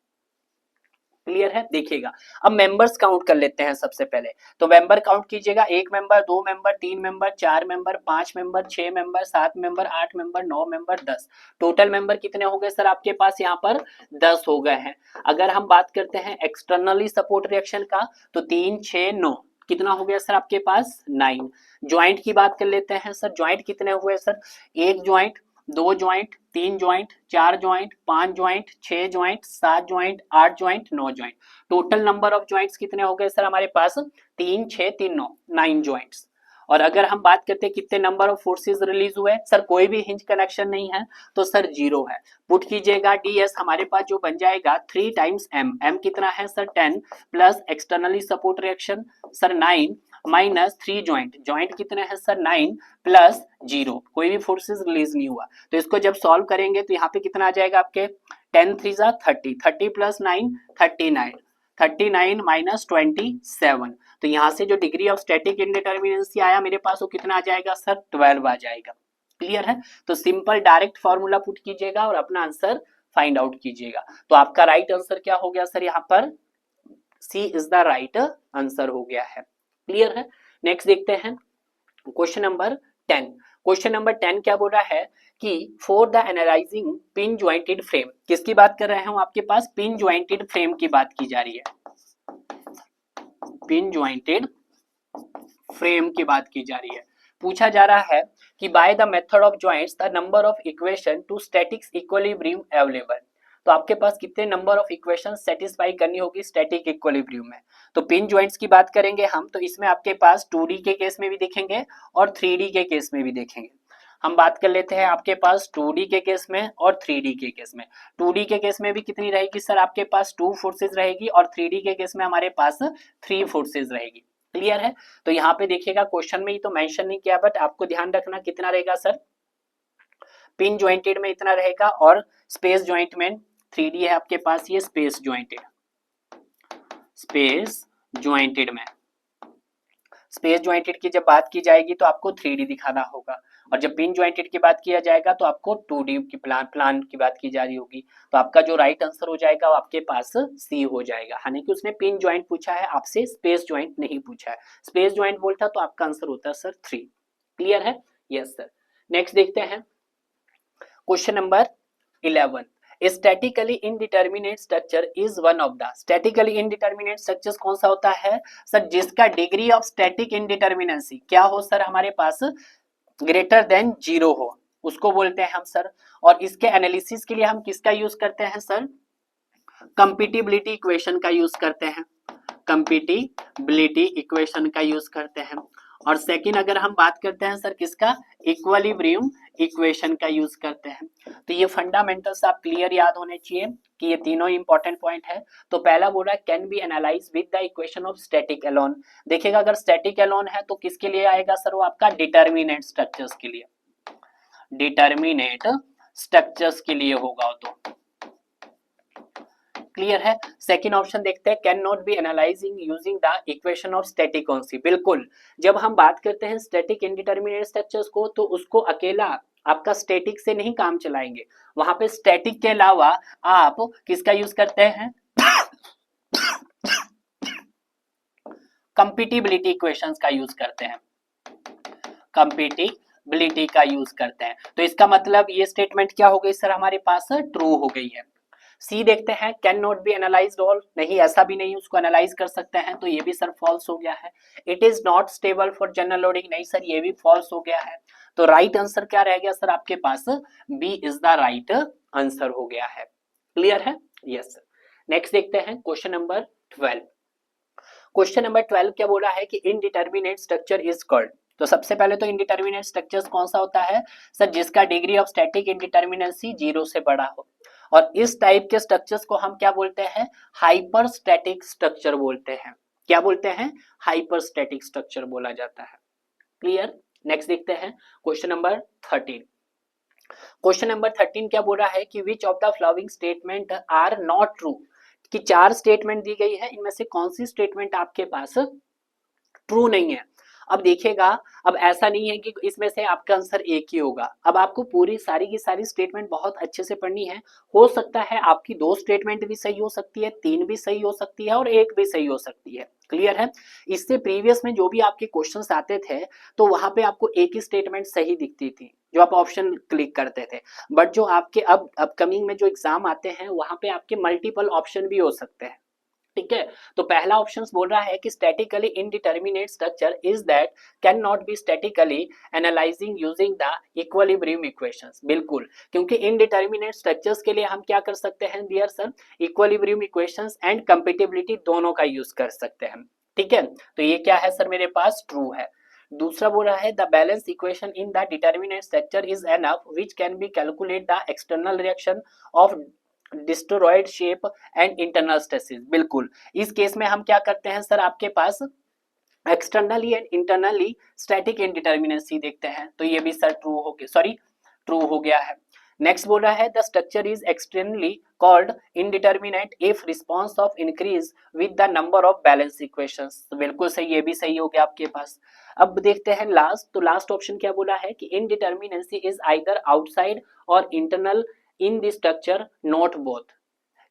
Speaker 1: क्लियर है, देखिएगा अब मेंबर्स काउंट कर लेते हैं सबसे पहले। तो मेंबर काउंट कीजिएगा, 1 member, 2 member, 3 member, 4 member, 5 member, 6 member, 7 member, 8 member, 9 member, 10। Total member कितने हो गए सर आपके पास यहाँ पर, 10 हो गए हैं। अगर हम बात करते हैं एक्सटर्नली सपोर्ट रिएक्शन का, तो 3 6 9, कितना हो गया सर आपके पास 9। ज्वाइंट की बात कर लेते हैं सर, ज्वाइंट कितने हुए sir, 1 joint, 2 joint, 3 joint, 4 joint, 5 joint, 6 joint, 7 joint, 8 joint, 9 joint. Total number of joints कितने हो गए सर हमारे पास, 3 6 3 9, 9 ज्वाइंट्स। और अगर हम बात करते हैं कितने नंबर ऑफ फोर्सेस रिलीज हुए, सर कोई भी हिंज कनेक्शन नहीं है तो सर 0 है। पुट कीजिएगा ds हमारे पास जो बन जाएगा 3 टाइम्स m, m कितना है sir 10 plus externally support reaction sir 9 minus 3 joint, joint कितने हैं सर 9 प्लस 0, कोई भी फोर्सेस रिलीज नहीं हुआ। तो इसको जब सॉल्व करेंगे तो यहाँ पे कितना आ जाएगा आपके 10 3 जा 30, 30 प्लस 9 39, 39 माइनस 27। तो यहाँ से जो डिग्री ऑफ स्टैटिक इनडिटर्मिनेंसी आया मेरे पास वो कितना आ जाएगा सर 12 आ जाएगा। क्लियर है, तो सिंपल डायरेक्ट फॉर्मूला पुट कीजिएगा और अपना आंसर फाइंड आउट कीजिएगा। तो आपका राइट आंसर क्या हो गया सर, यहाँ पर सी इज द राइट आंसर हो गया है। क्लियर है, नेक्स्ट देखते हैं क्वेश्चन नंबर 10। क्वेश्चन नंबर 10 क्या बोल रहा है कि for the analysing pin jointed frame, किसकी बात कर रहे हैं हम, आपके पास पिन ज्वाइंटेड फ्रेम की बात की जा रही है, पिन ज्वाइंटेड फ्रेम की बात की जा रही है। पूछा जा रहा है कि by the method of joints the number of equation two static equilibrium available. तो आपके पास कितने नंबर ऑफ इक्वेशन सेटिस्फाई करनी होगी स्टैटिक इक्विलिब्रियम में। तो पिन ज्वाइंट्स की बात करेंगे हम, तो इसमें आपके पास 2D के केस में भी देखेंगे और 3D के केस में भी देखेंगे। हम बात कर लेते हैं आपके पास 2D के केस में और 3D के केस में। 2D के केस में भी कितनी रहेगी सर आपके पास 2 फोर्सेज रहेगी और 3D के केस में हमारे पास 3 फोर्सेज रहेगी। क्लियर है, तो यहाँ पे देखिएगा क्वेश्चन में ही तो मेंशन नहीं किया, बट आपको ध्यान रखना कितना रहेगा सर, पिन ज्वाइंटेड में इतना रहेगा और स्पेस ज्वाइंट में 3D है आपके पास ये स्पेस ज्वाइंटेड में स्पेस ज्वाइंटेड की जब बात की जाएगी तो आपको 3D दिखाना होगा, और जब पिन ज्वाइंटेड की बात किया जाएगा तो आपको 2D की प्लान की बात की जा रही होगी। तो आपका जो राइट आंसर हो जाएगा वो आपके पास सी हो जाएगा। हालांकि उसने पिन ज्वाइंट पूछा है, आपसे स्पेस ज्वाइंट नहीं पूछा है। स्पेस ज्वाइंट बोलता तो आपका आंसर होता सर 3। क्लियर है? Yes sir. नेक्स्ट देखते हैं question number 11। Statically indeterminate structure is one of the statically indeterminate structures कौन सा होता है सर? जिसका डिग्री ऑफ स्टैटिक इनडिटर्मिनेंसी क्या हो सर हमारे पास? ग्रेटर देन 0 हो, उसको बोलते हैं हम सर। और इसके एनालिसिस के लिए हम किसका यूज करते हैं सर? कंपैटिबिलिटी इक्वेशन का यूज करते हैं। कंपैटिबिलिटी इक्वेशन का यूज करते हैं। और सेकंड अगर हम बात करते हैं सर किसका? इक्विलिब्रियम इक्वेशन का यूज करते हैं। तो ये फंडामेंटल्स आप क्लियर याद होने चाहिए कि ये तीनों इंपॉर्टेंट पॉइंट है। तो पहला बोल रहा है can be analyse with the equation of static alone. देखिएगा अगर स्टैटिक एलोन है तो किसके लिए आएगा सर? वो आपका डिटर्मिनेट स्ट्रक्चर्स के लिए, डिटर्मिनेट स्ट्रक्चर्स के लिए होगा। तो क्लियर है? सेकंड ऑप्शन देखते हैं can not be analysing using the equation of static कॉन्सी। बिल्कुल, जब हम बात करते हैं स्टैटिक इंडिटरमिनेट स्ट्रक्चर्स को तो उसको अकेला आपका स्टैटिक से नहीं काम चलाएंगे, वहां पे स्टैटिक के अलावा आप किसका यूज करते हैं? कंपैटिबिलिटी इक्वेशंस का यूज करते हैं, कंपैटिबिलिटी का यूज करते हैं। तो इसका मतलब ये स्टेटमेंट क्या हो गई सर हमारे पास? ट्रू हो गई है। सी देखते हैं can not B analysed all, नहीं ऐसा भी नहीं, उसको एनालाइज कर सकते हैं, तो ये भी सर फॉल्स हो गया है। It is not stable for general loading, नहीं सर ये भी फॉल्स हो गया है। तो राइट आंसर क्या रह गया सर आपके पास? B is the right answer हो गया है। क्लियर है? Yes sir. नेक्स्ट देखते हैं क्वेश्चन नंबर 12। क्वेश्चन नंबर 12 क्या बोला है कि इनडिटर्मिनेट स्ट्रक्चर इज कॉल्ड। तो सबसे पहले तो इनडिटर्मिनेट स्ट्रक्चर्स कौन सा होता है सर? जिसका डिग्री ऑफ स्टैटिक इनडिटर्मिनेंसी 0 से बड़ा हो। और इस टाइप के स्ट्रक्चर्स को हम क्या बोलते हैं? हाइपरस्टैटिक स्ट्रक्चर बोलते हैं। क्या बोलते हैं? हाइपरस्टैटिक स्ट्रक्चर बोला जाता है। क्लियर? नेक्स्ट देखते हैं क्वेश्चन नंबर 13। क्वेश्चन नंबर 13 क्या बोल रहा है कि which of the following statement are not true. कि 4 स्टेटमेंट दी गई है, इनमें से कौन सी स्टेटमेंट आपके पास ट्रू नहीं है? अब देखिएगा, अब ऐसा नहीं है कि इसमें से आपका आंसर एक ही होगा। अब आपको पूरी सारी की सारी स्टेटमेंट बहुत अच्छे से पढ़नी है। हो सकता है आपकी 2 स्टेटमेंट भी सही हो सकती है, 3 भी सही हो सकती है और 1 भी सही हो सकती है। क्लियर है? इससे प्रीवियस में जो भी आपके क्वेश्चंस आते थे तो वहां पे आपको एक ही स्टेटमेंट सही दिखती थी जो आप ऑप्शन क्लिक करते थे। बट जो आपके अब अपकमिंग में जो एग्जाम आते हैं वहां पे आपके मल्टीपल ऑप्शन भी हो सकते हैं। ठीक है? तो पहला ऑप्शन बोल रहा है कि statically indeterminate structure is that can not B statically analysing using the equilibrium equations. बिल्कुल, क्योंकि इनडिटर्मिनेट स्ट्रक्चर्स के लिए हम क्या कर सकते हैं dear sir? Equilibrium equations and compatibility दोनों का यूज कर सकते हैं। ठीक है? तो ये क्या है सर मेरे पास? ट्रू है। दूसरा बोल रहा है the balance equation in the determinate structure is enough which can be calculate the external reaction of destroyed shape and internal stresses. बिल्कुल, इस केस में हम क्या करते हैं सर? आपके पास externally and internally static indeterminacy देखते हैं। तो ये भी सर ट्रू हो गया, सॉरी ट्रू हो गया है। नेक्स्ट बोल रहा है the structure is externally called indeterminate if response of increase with the number of balance equations. तो बिल्कुल सही, ये भी सही हो गया आपके पास। अब देखते हैं लास्ट। तो लास्ट ऑप्शन क्या बोला है कि इनडिटर्मिनेंसी इज आइदर आउटसाइड और internal in the structure not both.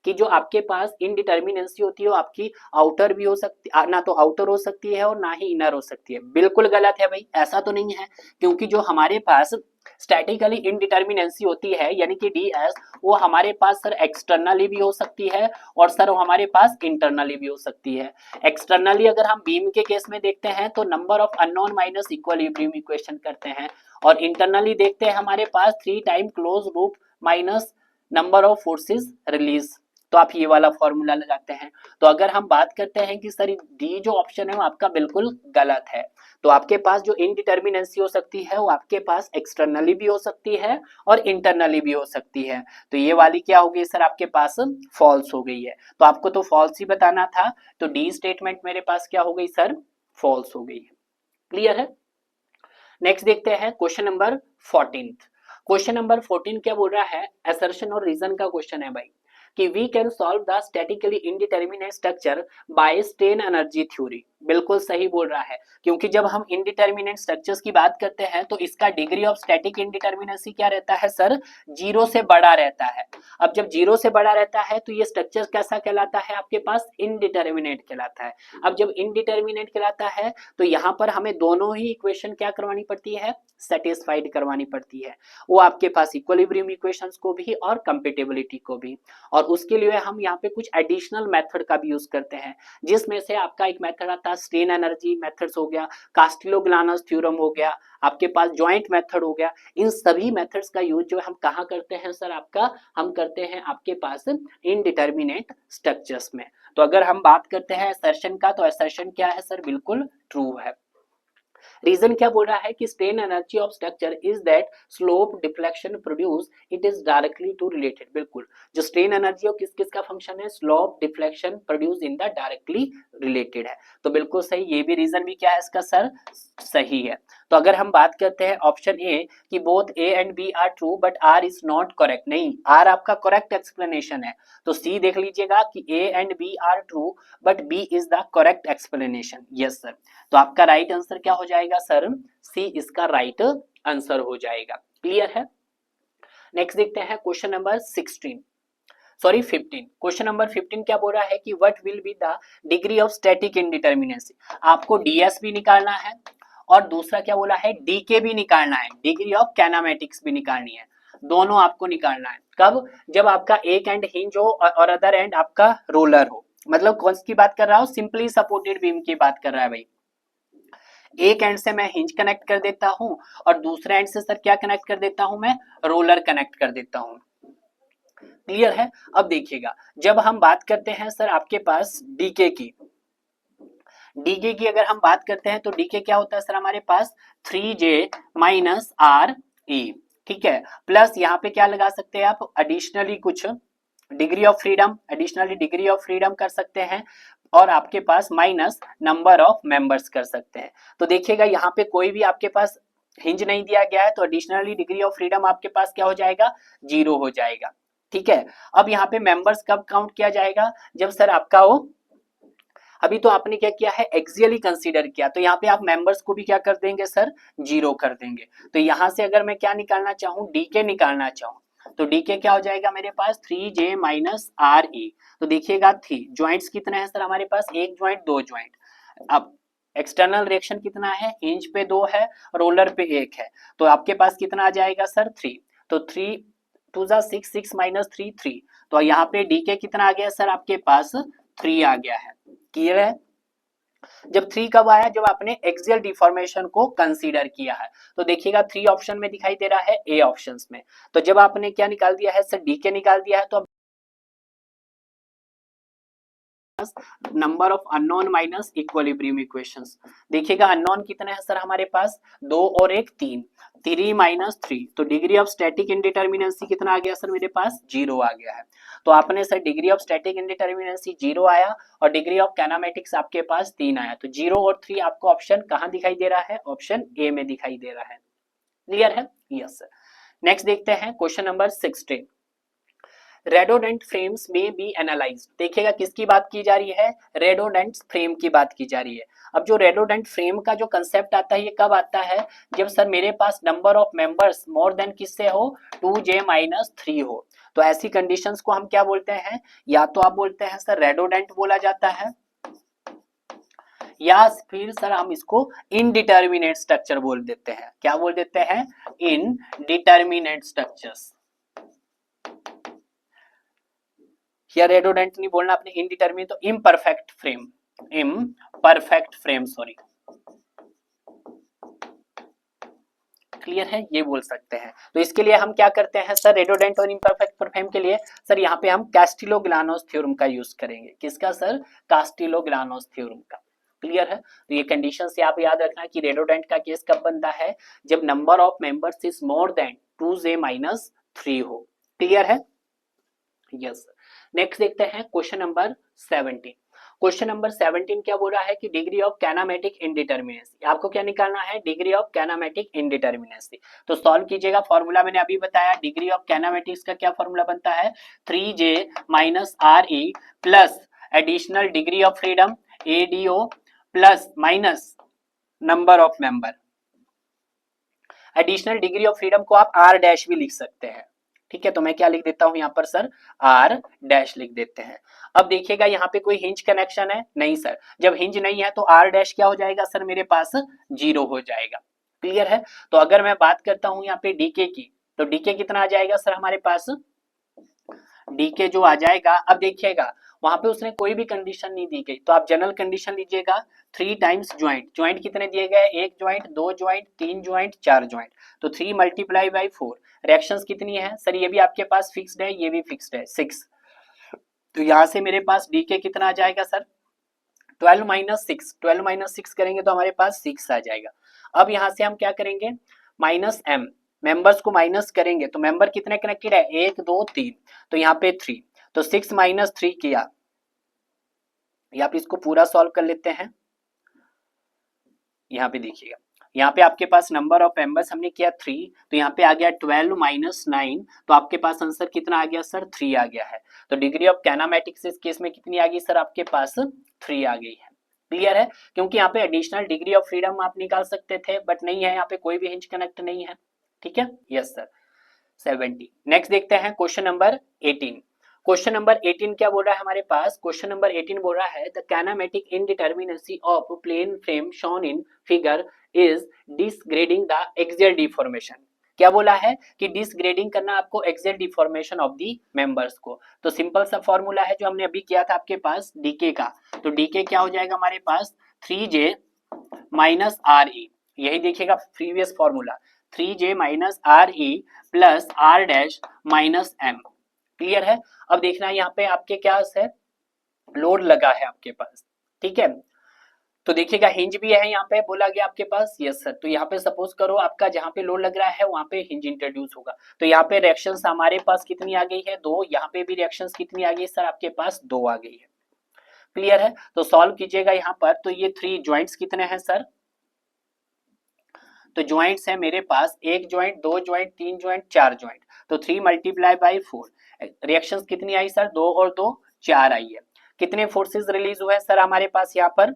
Speaker 1: कि जो आपके पास इनडिटर्मिनेंसी होती है वो आपकी आउटर भी हो सकती, ना तो आउटर हो सकती है और ना ही इनर हो सकती है। बिल्कुल गलत है भाई, ऐसा तो नहीं है। क्योंकि जो हमारे पास स्टैटिकली इनडिटर्मिनेंसी होती है यानी कि डीएस, वो हमारे पास सर एक्सटर्नली भी हो सकती है और सर हमारे पास इंटरनली भी हो सकती है। एक्सटर्नली अगर हम बीम के केस में देखते हैं तो number of unknown minus equilibrium equation करते हैं, और इंटरनली देखते हैं हमारे पास 3 time close loop minus number of forces release. तो आप ये वाला फॉर्मूला लगाते हैं। तो अगर हम बात करते हैं कि सर डी जो ऑप्शन है वो आपका बिल्कुल गलत है। तो आपके पास जो इनडिटर्मिनेंसी हो सकती है वो आपके पास एक्सटर्नली भी हो सकती है और इंटरनली भी हो सकती है। तो ये वाली क्या हो गई सर आपके पास? फॉल्स हो गई है। तो आपको तो फॉल्स ही बताना था, तो डी स्टेटमेंट मेरे पास क्या हो गई सर? फॉल्स हो गई है। क्लियर है? नेक्स्ट देखते हैं क्वेश्चन नंबर 14। क्वेश्चन नंबर 14 क्या बोल रहा है? असर्शन और रीजन का क्वेश्चन है भाई। कि we can solve the statically indeterminate structure by strain energy theory. बिल्कुल सही बोल रहा है, क्योंकि जब हम इंडिटर्मिनेट स्ट्रक्चर्स की बात करते हैं तो इसका डिग्री ऑफ स्टैटिक इंडिटर्मिनेसी क्या रहता है सर, जीरो से बड़ा रहता है। अब जब जीरो से बड़ा रहता है तो ये स्ट्रक्चर कैसा कहलाता है, आपके पास इनडिटर्मिनेट कहलाता है। अब जब इनडिटर्मिनेट कहलाता है तो यहाँ पर हमें दोनों ही इक्वेशन क्या करवानी पड़ती है, सेटिस्फाइड करवानी पड़ती है। वो आपके पास इक्विलिब्रियम इक्वेशंस को भी और कंपेटिबिलिटी को भी। और उसके लिए हम यहाँ पे कुछ एडिशनल मेथड का भी यूज करते हैं, जिसमें से आपका एक मेथड आता है स्ट्रेन एनर्जी मेथड्स हो गया, कास्टिलोग्लानस थ्योरम हो गया, आपके पास जॉइंट मेथड हो गया। इन सभी मेथड्स का यूज जो हम कहाँ करते हैं सर, आपका हम करते हैं आपके पास इनडिटर्मिनेट स्ट्रक्चर्स में। तो अगर हम बात करते हैं असर्शन का, तो असर्शन क्या है सर, बिल्कुल ट्रू है। रीजन क्या बोल रहा है कि strain energy of structure is that slope deflection produce it is directly to related. बिल्कुल, जो स्ट्रेन एनर्जी किस किस का फंक्शन है, slope deflection produce in the directly related है। तो बिल्कुल सही, ये भी रीजन भी क्या है इसका सर, सही है। तो अगर हम बात करते हैं ऑप्शन ए कि both A and B are true but R is not correct, नहीं, आर आपका करेक्ट एक्सप्लेनेशन है। तो सी देख लीजिएगा कि A and B are true but B is the correct explanation. Yes sir, तो आपका राइट आंसर क्या हो जाएगा सर, सी इसका राइट आंसर हो जाएगा। क्लियर है। नेक्स्ट देखते हैं question number 16, sorry 15। Question number 15 क्या बोल रहा है कि what will be the degree of static indeterminacy. आपको डीएस भी निकालना है और दूसरा क्या बोला है, डीके भी निकालना है, डिग्री ऑफ कैनामेटिक्स भी निकालनी है। दोनों आपको निकालना है। कब, जब आपका एक एंड हिंज हो और अदर एंड आपका रोलर हो। मतलब कौन सी बात कर रहा हूं, सिंपली सपोर्टेड बीम की बात कर रहा है भाई। एक एंड से मैं हिंज कनेक्ट कर देता हूं और दूसरे एंड से सर क्या कनेक्ट कर देता हूं, मैं रोलर कनेक्ट कर देता हूं। क्लियर है। अब देखिएगा, जब हम बात करते हैं सर आपके पास डीके की, डीके की अगर हम बात करते हैं तो डीके क्या होता है सर, हमारे पास 3J माइनस आर ई, ठीक है, प्लस यहाँ पे क्या लगा सकते हैं आप, एडिशनली कुछ degree of freedom, additionally degree of freedom कर सकते हैं, और आपके पास माइनस नंबर ऑफ मेंबर्स कर सकते हैं। तो देखिएगा यहाँ पे कोई भी आपके पास हिंज नहीं दिया गया है, तो एडिशनली डिग्री ऑफ फ्रीडम आपके पास क्या हो जाएगा, 0 हो जाएगा। ठीक है। अब यहाँ पे मेंबर्स कब काउंट किया जाएगा, जब सर आपका वो, अभी तो आपने क्या किया है, एक्सियली कंसीडर किया, तो यहाँ पे आप मेंबर्स को भी क्या कर देंगे सर, 0 कर देंगे। तो यहाँ से अगर मैं क्या निकालना चाहूँ, डीके निकालना चाहूँ, तो डीके क्या हो जाएगा मेरे पास, 3J माइनस आर ई। तो देखिएगा 3 ज्वाइंट्स कितने हैं सर हमारे पास, एक ज्वाइंट, दो ज्वाइंट। अब एक्सटर्नल रिएक्शन कितना है, हिंज पे 2 है, रोलर पे 1 है, तो आपके पास कितना आ जाएगा सर, 3। तो 3 2 जा 6, 6 माइनस 3 3। तो यहाँ पे डीके कितना आ गया सर, आपके पास 3 आ गया है। क्लियर है। जब 3 कब आया, जब आपने एक्सियल डिफॉर्मेशन को कंसीडर किया है। तो देखिएगा 3 ऑप्शन में दिखाई दे रहा है, ए ऑप्शंस में। तो जब आपने क्या निकाल दिया है सर, डीके निकाल दिया है, तो number of unknown minus equilibrium equations. देखिएगा अननोन कितने हैं सर हमारे पास, 2 और 1 3, 3 माइनस 3। तो डिग्री ऑफ स्टैटिक इंडिटर्मिनेंसी कितना आ गया सर मेरे पास, 0 आ गया है। तो आपने सर डिग्री ऑफ स्टैटिक इंडिटर्मिनेंसी 0 आया और डिग्री ऑफ कैनामेटिक्स आपके पास 3 आया। तो 0 और 3 आपको ऑप्शन कहां दिखाई दे रहा है, ऑप्शन ए में दिखाई दे रहा है। क्लियर है। Yes sir. नेक्स्ट देखते हैं क्वेश्चन नंबर 16, रेडोडेंट फ्रेम्स में बी एनालाइज्ड। देखिएगा किसकी बात की जा रही है, रेडोडेंट फ्रेम की बात की जा रही है। अब जो रेडोडेंट फ्रेम का जो कंसेप्ट आता है, ये कब आता है, जब सर मेरे पास number of members more than किससे हो, 2J माइनस 3 हो। तो ऐसी कंडीशंस को हम क्या बोलते हैं, या तो आप बोलते हैं सर रेडोडेंट बोला जाता है, या फिर सर हम इसको इनडिटर्मिनेट स्ट्रक्चर बोल देते हैं। क्या बोल देते हैं, इनडिटर्मिनेट स्ट्रक्चर्स। या रेडोडेंट नहीं बोलना आपने, इनडिटर्मिनेट, तो imperfect frame, imperfect frame, sorry. Clear है, ये बोल सकते हैं। तो इसके लिए हम क्या करते हैं सर, रेडोडेंट और इम्परफेक्ट फ्रेम के लिए सर यहाँ पे हम कास्टिलोग्लानोस थ्योरम का यूज करेंगे। किसका सर, कास्टिलोग्लानोस थ्योरम का। क्लियर है। तो ये कंडीशन से आप याद रखना कि रेडोडेंट का केस कब बनता है, जब number of members is more then 2J minus 3 हो। क्लियर है। यस। नेक्स्ट देखते हैं क्वेश्चन नंबर 17, क्वेश्चन नंबर 17 क्या बोल रहा है कि डिग्री ऑफ कैनामेटिक इंडिटर्मिनेसी, आपको क्या निकालना है, डिग्री ऑफ कैनामेटिक इंडिटर्मिनेसी। तो सॉल्व कीजिएगा, फॉर्मूला मैंने अभी बताया, डिग्री ऑफ कैनामेटिक्स का क्या फॉर्मूला बनता है, 3j minus R E plus additional degree of freedom ADO plus minus number of member. Additional degree of freedom को आप आर डैश भी लिख सकते हैं, ठीक है। तो मैं क्या लिख देता हूं यहाँ पर सर, आर डैश लिख देते हैं। अब देखिएगा यहाँ पे कोई हिंज कनेक्शन है नहीं सर, जब हिंज नहीं है तो आर डैश क्या हो जाएगा सर, मेरे पास 0 हो जाएगा। क्लियर है। तो अगर मैं बात करता हूं यहाँ पे डीके की, तो डीके कितना आ जाएगा सर हमारे पास, डीके जो आ जाएगा, अब देखिएगा वहां पे उसने कोई भी कंडीशन नहीं दी गई, तो आप जनरल कंडीशन लीजिएगा, 3 टाइम्स ज्वाइंट, ज्वाइंट कितने दिए गए, 1 ज्वाइंट, 2 ज्वाइंट, 3 ज्वाइंट, 4 ज्वाइंट, तो 3 मल्टीप्लाई बाई 4। रिएक्शंस कितनी है सर, ये भी आपके पास फिक्स्ड है, ये भी फिक्स्ड है, 6। तो यहां से मेरे पास डीके कितना आ जाएगा सर, 12 माइनस 6, 12 माइनस 6 करेंगे तो हमारे पास 6 आ जाएगा। अब यहां से हम क्या करेंगे, माइनस एम, मेंबर्स को माइनस करेंगे तो मेंबर कितने कनेक्टेड है, 1 2 3, तो यहाँ पे 3, तो 6 माइनस 3 किया, या आप इसको पूरा सॉल्व कर लेते हैं। यहाँ पे देखिएगा, यहाँ पे आपके पास नंबर ऑफ मेंबर्स हमने किया 3, तो यहाँ पे आ गया 12 माइनस 9, तो आपके पास आंसर कितना आ गया सर, 3 आ गया है। तो डिग्री ऑफ कैनामेटिक्स इस केस में कितनी आ गई सर, आपके पास 3 आ गई है। क्लियर है, क्योंकि यहाँ पे एडिशनल डिग्री ऑफ फ्रीडम आप निकाल सकते थे, बट नहीं है, यहाँ पे कोई भी हिंज कनेक्ट नहीं है, ठीक है। Yes sir, 70। नेक्स्ट देखते हैं क्वेश्चन नंबर 18। क्वेश्चन नंबर 18 क्या बोल रहा है हमारे पास, क्वेश्चन नंबर 18 बोल रहा है the kinematic indeterminacy of plane frame shown in figure is disregarding the axial deformation. क्या बोला है कि डिसग्रेडिंग करना आपको axial deformation of the members को। तो सिंपल सा फॉर्मूला है जो हमने अभी किया था आपके पास डीके का, तो डीके क्या हो जाएगा हमारे पास, 3j माइनस आर ई, यही देखिएगा previous formula, 3j minus R E plus R dash minus M. Clear है। अब देखना है यहाँ पे आपके क्या है, लोड लगा है आपके पास, ठीक है। तो देखिएगा हिंज भी है यहाँ पे बोला गया आपके पास, यस सर। तो यहाँ पे सपोज करो आपका जहाँ पे लोड लग रहा है वहां पे हिंज इंट्रोड्यूस होगा, तो यहाँ पे रिएक्शंस हमारे पास कितनी आ गई है, 2, यहाँ पे भी रिएक्शंस कितनी आ गई सर, आपके पास 2 आ गई है। क्लियर है। तो सॉल्व कीजिएगा यहाँ पर, तो ये 3 ज्वाइंट्स कितने हैं सर, तो ज्वाइंट्स है मेरे पास 1 ज्वाइंट, 2 ज्वाइंट, 3 ज्वाइंट, 4 ज्वाइंट, तो 3 मल्टीप्लाई बाई 4। रिएक्शंस कितनी आई सर, 2 और 2 4 आई है। कितने फोर्सेस रिलीज हुए सर हमारे पास यहाँ पर,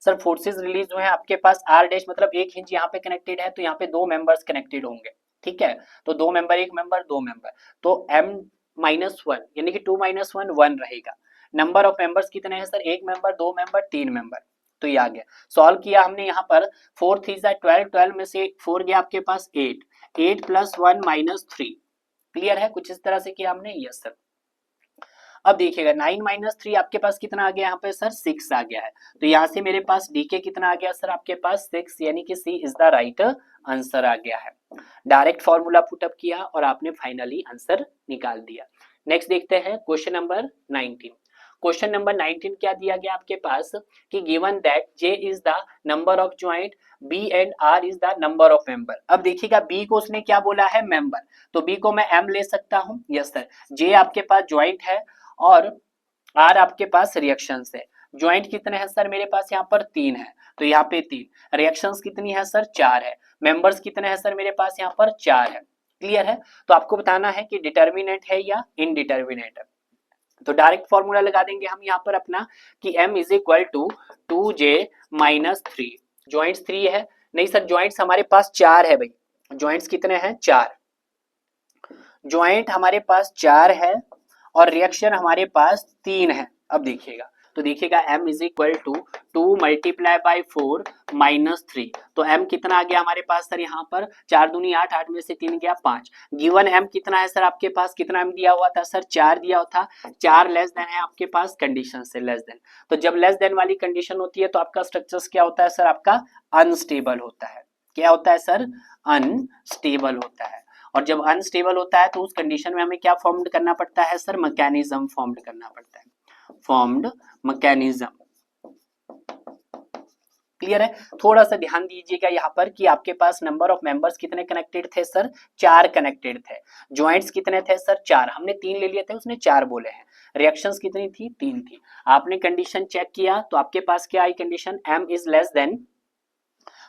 Speaker 1: सर फोर्सेस रिलीज हुए हैं आपके पास आर डैश, मतलब एक हिंज यहाँ पे कनेक्टेड है, तो यहाँ पे 2 मेंबर्स कनेक्टेड होंगे, ठीक है। तो 2 मेंबर, 1 मेंबर, 2 मेंबर, तो m माइनस 1 यानी कि 2 माइनस 1 1 रहेगा। नंबर ऑफ मेंबर्स कितने हैं सर, 1 मेंबर, 2 मेंबर, 3 मेंबर, तो ये आ गया। सॉल्व किया हमने यहाँ पर, 4 3 12, 12 में से 4 गया आपके पास 8, 8 प्लस 1 माइनस 3। क्लियर है, कुछ इस तरह से किया हमने, यस सर। अब देखिएगा 9 माइनस 3 आपके पास कितना आ गया यहाँ पे सर, 6 आ गया है। तो यहाँ से मेरे पास डीके कितना आ गया सर, आपके पास 6, यानी कि सी इज द राइट आंसर आ गया है। डायरेक्ट फॉर्मूला पुटअप किया और आपने फाइनली आंसर निकाल दिया। नेक्स्ट देखते हैं क्वेश्चन नंबर 19। क्वेश्चन नंबर 19 क्या दिया गया आपके पास कि given that J is the number of joint, B and R is the number of member. अब देखिएगा B को उसने क्या बोला है, मेंबर, तो B को मैं M ले सकता हूं, यस सर। J आपके पास ज्वाइंट है और R आपके पास रिएक्शंस है। ज्वाइंट कितने हैं सर मेरे पास, यहाँ पर 3 है, तो यहाँ पे 3। रिएक्शंस कितनी है सर, 4 है। मेंबर्स कितने हैं सर मेरे पास, यहाँ पर 4 है। क्लियर है। तो आपको बताना है कि डिटर्मिनेंट है या इनडिटर्मिनेंट है। तो डायरेक्ट फॉर्मूला लगा देंगे हम यहाँ पर अपना कि m is equal to 2j minus 3। Joints 3 है, नहीं सर ज्वाइंट्स हमारे पास 4 है भाई, ज्वाइंट्स कितने हैं, 4। ज्वाइंट हमारे पास 4 है और रिएक्शन हमारे पास 3 है। अब देखिएगा, तो देखिएगा m is equal to 2 multiply by 4 minus 3, तो m कितना आ गया हमारे पास सर, यहाँ पर 4 दूनी 8, 8 में से 3 गया 5। गिवन m कितना है सर आपके पास, कितना m दिया हुआ था सर, 4 दिया हुआ था। 4 लेस देन है आपके पास, कंडीशन से लेस देन, तो जब लेस देन वाली कंडीशन होती है तो आपका स्ट्रक्चर क्या होता है सर, आपका अनस्टेबल होता है। क्या होता है सर, अनस्टेबल होता है। और जब अनस्टेबल होता है तो उस कंडीशन में हमें क्या फॉर्म करना पड़ता है सर, मैकेनिज्म फॉर्म करना पड़ता है, फॉर्म्ड मैकेनिज्म। क्लियर है। थोड़ा सा ध्यान दीजिएगा यहाँ पर कि आपके पास नंबर ऑफ मेंबर्स कितने कनेक्टेड थे सर, 4 कनेक्टेड थे। ज्वाइंट्स कितने थे सर, 4, हमने 3 ले लिए थे, उसने 4 बोले हैं। रिएक्शंस कितनी थी, 3 थी। आपने कंडीशन चेक किया तो आपके पास क्या आई condition, m is less than,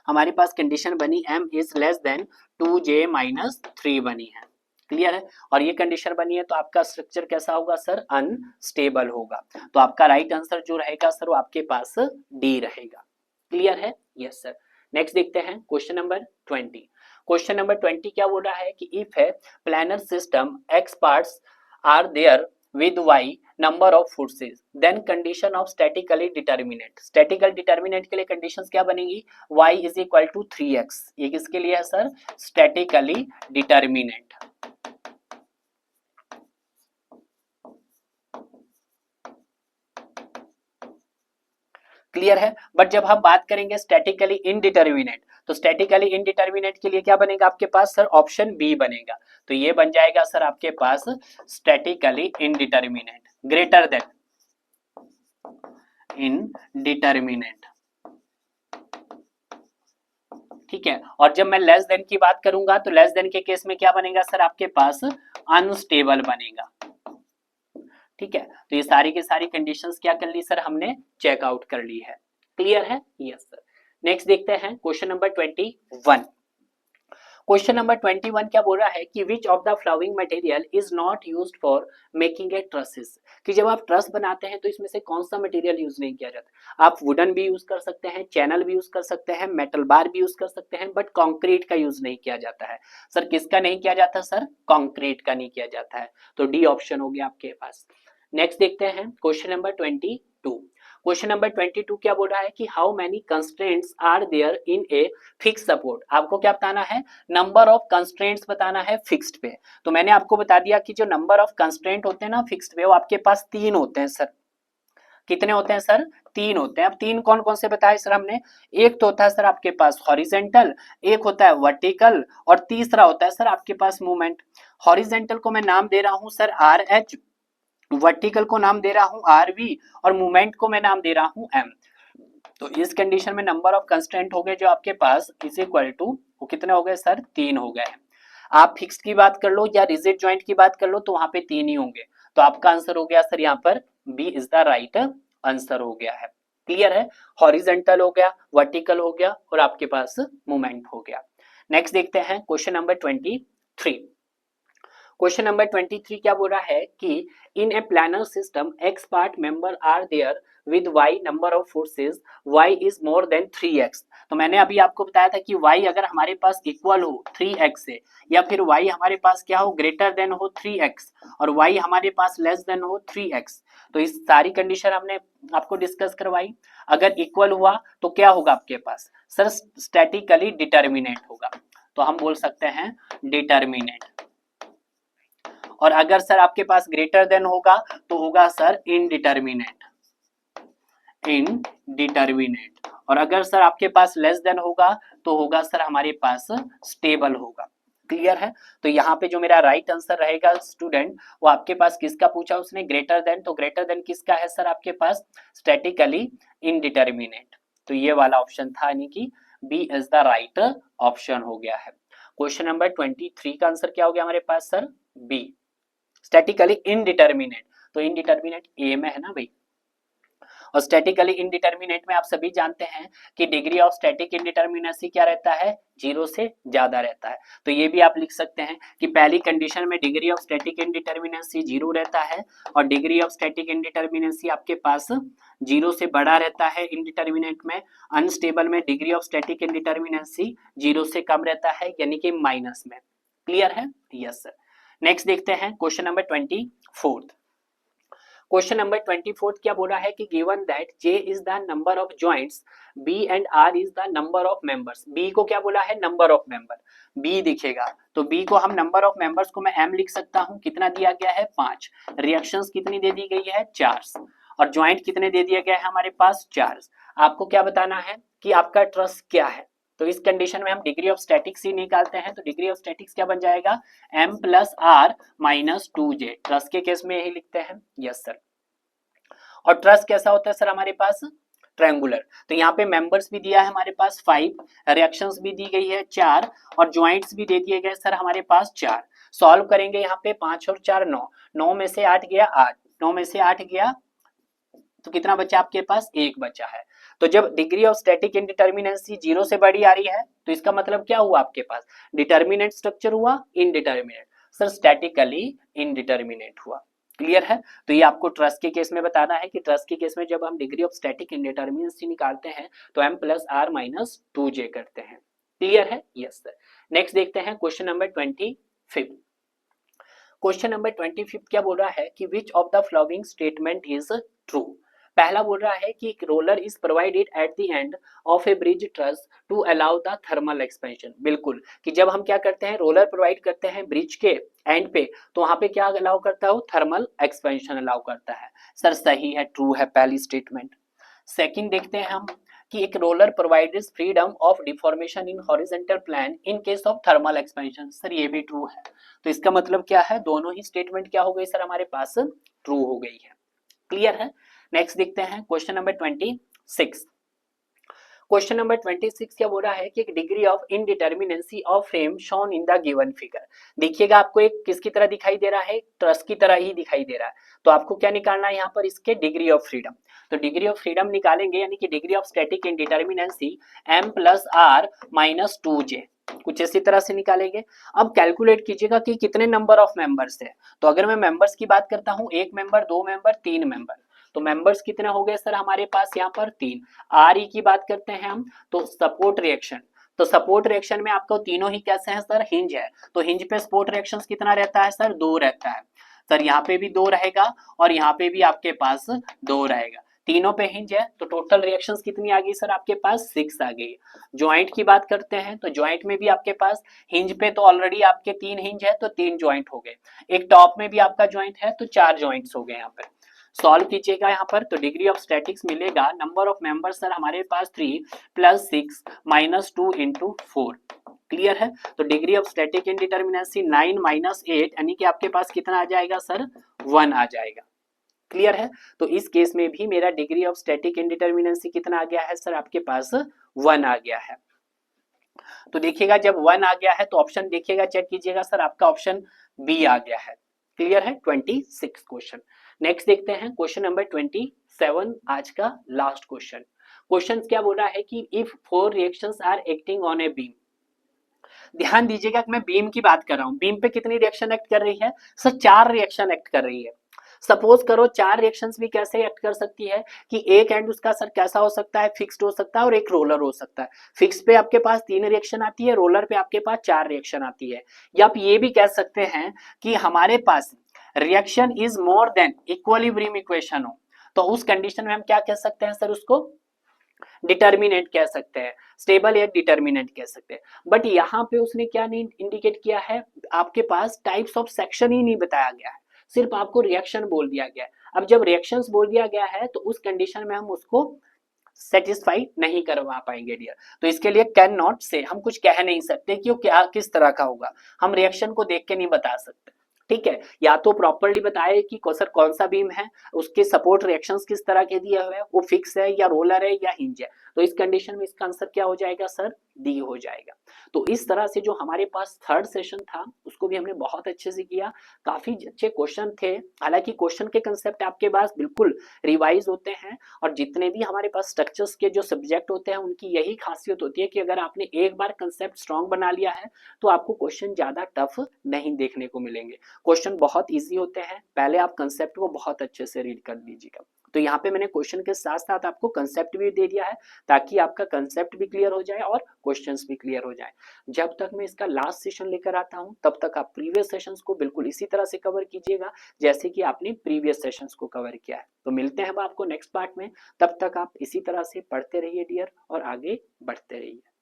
Speaker 1: हमारे पास कंडीशन बनी m is less than 2j minus 3 बनी है। क्लियर है। और ये कंडीशन बनी है तो आपका स्ट्रक्चर कैसा होगा सर, अनस्टेबल होगा। तो आपका राइट आंसर जो रहेगा सर वो आपके पास डी रहेगा। क्लियर है, यस सर। नेक्स्ट देखते हैं क्वेश्चन नंबर 20। क्वेश्चन नंबर 20 क्या बोल रहा है कि इफ है planar system X parts are there with y number of forces then condition of statically determinate, statistical determinant के लिए कंडीशंस क्या बनेगी, y is equal to 3x, ये किसके लिए है सर, स्टैटिकली डिटर्मिनेंट। क्लियर है। बट जब हम बात करेंगे स्टैटिकली इनडिटर्मिनेट, तो स्टैटिकली इनडिटर्मिनेट के लिए क्या बनेगा आपके पास सर, ऑप्शन बी बनेगा। तो ये बन जाएगा सर आपके पास statically indeterminate greater than indeterminate. ठीक है। और जब मैं लेस देन की बात करूंगा तो लेस देन के केस में क्या बनेगा सर आपके पास, अनस्टेबल बनेगा। ठीक है। तो ये सारी की सारी कंडीशंस क्या कर ली सर, हमने चेकआउट कर ली है। क्लियर है, यस सर। नेक्स्ट देखते हैं क्वेश्चन नंबर 21। क्वेश्चन नंबर 21 क्या बोल रहा है कि which of the flowering material is not used for making a trusses, कि जब आप ट्रस बनाते हैं तो इसमें से कौन सा मटेरियल यूज नहीं किया जाता। आप वुडन भी यूज कर सकते हैं, चैनल भी यूज कर सकते हैं, मेटल बार भी यूज कर सकते हैं, बट कॉन्क्रीट का यूज नहीं किया जाता है। सर किसका नहीं किया जाता सर, कॉन्क्रीट का नहीं किया जाता है। तो डी ऑप्शन हो गया आपके पास। नेक्स्ट देखते हैं क्वेश्चन नंबर 22। क्वेश्चन नंबर 22 क्या बोल रहा है कि how many constraints are there in a fix support, आपको क्या बताना है, नंबर ऑफ कंस्ट्रेंट्स बताना है फिक्स्ड पे। तो मैंने आपको बता दिया कि जो नंबर ऑफ कंस्ट्रेंट होते हैं ना फिक्स्ड पे, वो आपके पास 3 होते हैं सर। कितने होते हैं सर, 3 होते हैं। अब 3 कौन कौन से बताए सर हमने, एक तो होता है सर आपके पास हॉरिजेंटल, एक होता है वर्टिकल, और तीसरा होता है सर आपके पास मूवमेंट। हॉरिजेंटल को मैं नाम दे रहा हूं सर आर एच, वर्टिकल को नाम दे रहा हूं आर वी, और मूवमेंट को मैं नाम दे रहा हूं एम। तो इस कंडीशन में नंबर ऑफ कंस्टेंट हो गए जो आपके पास इज इक्वल टू, वो कितने हो गए सर, 3 हो गए। आप फिक्स्ड की बात कर लो या रिजिड जॉइंट की बात कर लो तो वहां पे 3 ही होंगे। तो आपका आंसर हो गया सर यहाँ पर B is the right answer हो गया है। क्लियर है। हॉरिजेंटल हो गया, वर्टिकल हो गया, और आपके पास मूवमेंट हो गया। नेक्स्ट देखते हैं क्वेश्चन नंबर 23। क्वेश्चन नंबर 23 क्या बोल रहा है कि in a planar system X part member are there with y number of forces y is more than 3x। तो मैंने अभी आपको बताया था कि y अगर हमारे पास इक्वल हो 3x से, या फिर y हमारे पास क्या हो, ग्रेटर देन हो 3x, और y हमारे पास लेस देन हो 3x। तो इस सारी कंडीशन हमने आपको डिस्कस करवाई। अगर इक्वल हुआ तो क्या होगा आपके पास सर, स्टैटिकली डिटर्मिनेट होगा। तो हम बोल सकते हैं डिटर्मिनेट। और अगर सर आपके पास ग्रेटर देन होगा तो होगा सर इनडिटर्मिनेट, इनडिटर्मिनेट। और अगर सर आपके पास लेस देन होगा तो होगा सर हमारे पास स्टेबल होगा। क्लियर है। तो यहाँ पे जो मेरा राइट आंसर रहेगा स्टूडेंट, वो आपके पास किसका पूछा उसने, ग्रेटर देन। तो ग्रेटर देन किसका है सर आपके पास, स्टैटिकली इनडिटर्मिनेट। तो ये वाला ऑप्शन था, यानी कि B is the right option हो गया है। क्वेश्चन नंबर 23 का आंसर क्या हो गया हमारे पास सर, बी स्टैटिकली इनडिटर्मिनेट। तो इनडिटर्मिनेट ए में है ना भाई। और स्टैटिकली इनडिटर्मिनेट में आप सभी जानते हैं कि डिग्री ऑफ स्टैटिक इनडिटर्मिनेसी क्या रहता है, 0 से ज्यादा रहता है। तो ये भी आप लिख सकते हैं कि पहली कंडीशन में डिग्री ऑफ स्टैटिक इनडिटर्मिनेसी 0 रहता है, और डिग्री ऑफ स्टैटिक इनडिटर्मिनेसी आपके पास 0 से बड़ा रहता है इनडिटर्मिनेट में। अनस्टेबल में डिग्री ऑफ स्टैटिक इनडिटर्मिनेसी 0 से कम रहता है, यानी कि माइनस में। क्लियर है, यस सर। नेक्स्ट देखते हैं क्वेश्चन नंबर 24। क्वेश्चन नंबर 24 क्या बोल रहा है कि given that J is the number of joints B and R is the number of members. B को क्या बोला है, नंबर ऑफ मेंबर, B दिखेगा तो B को हम नंबर ऑफ मेंबर्स को मैं M लिख सकता हूं। कितना दिया गया है, 5। रिएक्शंस कितनी दे दी गई है, 4। और ज्वाइंट कितने दे दिया गया है हमारे पास, 4। आपको क्या बताना है कि आपका ट्रस क्या है। तो इस कंडीशन में हम डिग्री ऑफ स्टैटिक्स ही निकालते हैं। तो डिग्री ऑफ स्टैटिक्स क्या बन जाएगा, M plus R minus 2J। Truss के केस में यही लिखते हैं, यस सर। और ट्रस कैसा होता है सर हमारे पास, ट्रायंगुलर। तो यहाँ पे मेंबर्स भी दिया है हमारे पास 5, रिएक्शंस भी दी गई है 4 और ज्वाइंट्स भी दे दिए गए सर हमारे पास 4। सॉल्व करेंगे यहाँ पे 5 और 4 9, 9 में से 8 गया 8, 9 में से 8 गया तो कितना बचा आपके पास, 1 बचा है। तो जब डिग्री ऑफ स्टैटिक इंडिटर्मिनेंसी 0 से बड़ी आ रही है तो इसका मतलब क्या हुआ आपके पास, डिटर्मिनेंट स्ट्रक्चर हुआ इनडिटर्मिनेंट, सर स्टैटिकली इनडिटर्मिनेंट हुआ। क्लियर है। तो ये आपको ट्रस्ट के केस में बताना है कि ट्रस्ट के केस में जब हम डिग्री ऑफ स्टैटिक इंडिटर्मिनेंसी निकालते हैं तो m plus R minus 2j करते हैं। क्लियर है, यस सर। नेक्स्ट देखते हैं क्वेश्चन नंबर 25। क्वेश्चन नंबर 25 क्या बोल रहा है कि which of the following statement is true. पहला बोल रहा है कि एक roller is provided at the end of a bridge truss to allow the thermal expansion. बिल्कुल, कि जब हम क्या करते हैं, रोलर प्रोवाइड करते हैं ब्रिज के एंड पे, तो वहां पे क्या अलाउ करता है, थर्मल एक्सपेंशन अलाउ करता है। सर सही है, ट्रू है पहली स्टेटमेंट। सेकंड देखते हैं हम कि एक roller provides freedom of deformation in horizontal plane in case of thermal expansion. Sir ये भी ट्रू है। तो इसका मतलब क्या है, दोनों ही स्टेटमेंट क्या हो गई सर हमारे पास, ट्रू हो गई है। क्लियर है। नेक्स्ट देखते हैं क्वेश्चन नंबर 26। क्वेश्चन नंबर 26 क्या बोल रहा है कि एक degree of indeterminacy of frame shown in the given figure. देखिएगा आपको एक किसकी तरह दिखाई दे रहा है, ट्रस की तरह ही दिखाई दे रहा है। तो आपको क्या निकालना है यहाँ पर, इसके डिग्री ऑफ फ्रीडम। तो डिग्री ऑफ फ्रीडम निकालेंगे यानी कि degree of static indeterminacy m plus R minus 2j, कुछ इसी तरह से निकालेंगे। अब कैलकुलेट कीजिएगा कि कितने नंबर ऑफ मेंबर्स है। तो अगर मैं मेंबर्स की बात करता हूँ, 1 मेंबर, 2 मेंबर, 3 मेंबर, तो मेंबर्स कितने हो गए सर हमारे पास यहाँ पर 3। आर ई की बात करते हैं हम, तो सपोर्ट रिएक्शन, तो सपोर्ट रिएक्शन में आपको तीनों ही कैसे हैं सर, हिंज है। तो हिंज पे सपोर्ट रिएक्शन कितना रहता है सर, 2 रहता है। सर यहाँ पे भी 2 रहेगा और यहाँ पे भी आपके पास 2 रहेगा। तीनों पे हिंज है तो टोटल रिएक्शंस कितनी आ गई सर आपके पास, 6 आ गई। ज्वाइंट की बात करते हैं तो ज्वाइंट में भी आपके पास हिंज पे तो ऑलरेडी आपके 3 हिंज है तो 3 ज्वाइंट हो गए। एक टॉप में भी आपका ज्वाइंट है तो 4 ज्वाइंट्स हो गए यहाँ पे। सॉल्व कीजिएगा यहाँ पर तो डिग्री ऑफ स्टैटिक्स मिलेगा, नंबर ऑफ मेंबर्स सर हमारे पास 3 प्लस 6 माइनस 2 इंटू 4। क्लियर है। तो डिग्री ऑफ स्टैटिक इंडिटर्मिनेंसी 9 माइनस 8 यानी कि आपके पास कितना आ जाएगा सर, 1 आ जाएगा। क्लियर है। तो इस केस में भी मेरा डिग्री ऑफ स्टैटिक इंडिटर्मिनेंसी कितना आ गया है सर आपके पास, 1 आ गया है। तो देखिएगा जब 1 आ गया है तो ऑप्शन देखिएगा, चेक कीजिएगा सर आपका ऑप्शन बी आ गया है। क्लियर है। 26 क्वेश्चन। नेक्स्ट देखते हैं क्वेश्चन नंबर 27, आज का लास्ट क्वेश्चन। क्वेश्चन क्या बोल रहा है कि if 4 reactions are acting on a beam. ध्यान दीजिएगा कि मैं बीम की बात कर रहा हूं, बीम पे कितनी रिएक्शन एक्ट कर रही है सर, 4 रिएक्शन एक्ट कर रही है। सपोज करो 4 रिएक्शंस भी कैसे एक्ट कर सकती है कि एक एंड उसका सर कैसा हो सकता है, फिक्स्ड हो सकता है और एक रोलर हो सकता है। फिक्स पे आपके पास 3 रिएक्शन आती है, रोलर पे आपके पास 4 रिएक्शन आती है। या आप ये भी कह सकते हैं कि हमारे पास reaction is more than equilibrium equation हो, तो उस कंडीशन में हम क्या कह सकते हैं सर, उसको डिटर्मिनेंट कह सकते हैं, स्टेबल या डिटर्मिनेंट कह सकते हैं। बट यहाँ पे उसने क्या नहीं इंडिकेट किया है, आपके पास टाइप्स ऑफ सेक्शन ही नहीं बताया गया है, सिर्फ आपको रिएक्शन बोल दिया गया है। अब जब रिएक्शंस बोल दिया गया है तो उस कंडीशन में हम उसको सेटिस्फाई नहीं करवा पाएंगे डियर। तो इसके लिए कैन नॉट से, हम कुछ कह नहीं सकते कि वो क्या किस तरह का होगा, हम रिएक्शन को देख के नहीं बता सकते। ठीक है, या तो प्रॉपर्ली बताए कि सर कौन सा बीम है, उसके सपोर्ट रिएक्शंस किस तरह के दिए हुए हैं, वो फिक्स है या रोलर है या हिंज है। तो इस कंडीशन में इसका आंसर क्या हो जाएगा सर, डी हो जाएगा। तो इस तरह से जो हमारे पास थर्ड सेशन था उसको भी हमने बहुत अच्छे से किया, काफी अच्छे क्वेश्चन थे। हालांकि क्वेश्चन के कंसेप्ट आपके पास बिल्कुल रिवाइज होते हैं, और जितने भी हमारे पास स्ट्रक्चर्स के जो सब्जेक्ट होते हैं उनकी यही खासियत होती है कि अगर आपने एक बार कंसेप्ट स्ट्रॉन्ग बना लिया है तो आपको क्वेश्चन ज्यादा टफ नहीं देखने को मिलेंगे। क्वेश्चन बहुत इजी होते हैं, पहले आप कंसेप्ट को बहुत अच्छे से रीड कर लीजिएगा। तो यहाँ पे मैंने क्वेश्चन के साथ साथ आपको कंसेप्ट भी दे दिया है ताकि आपका कंसेप्ट भी क्लियर हो जाए और क्वेश्चंस भी क्लियर हो जाए। जब तक मैं इसका लास्ट सेशन लेकर आता हूँ तब तक आप प्रीवियस सेशंस को बिल्कुल इसी तरह से कवर कीजिएगा जैसे कि आपने प्रीवियस सेशंस को कवर किया है। तो मिलते हैं अब आपको नेक्स्ट पार्ट में, तब तक आप इसी तरह से पढ़ते रहिए डियर और आगे बढ़ते रहिए।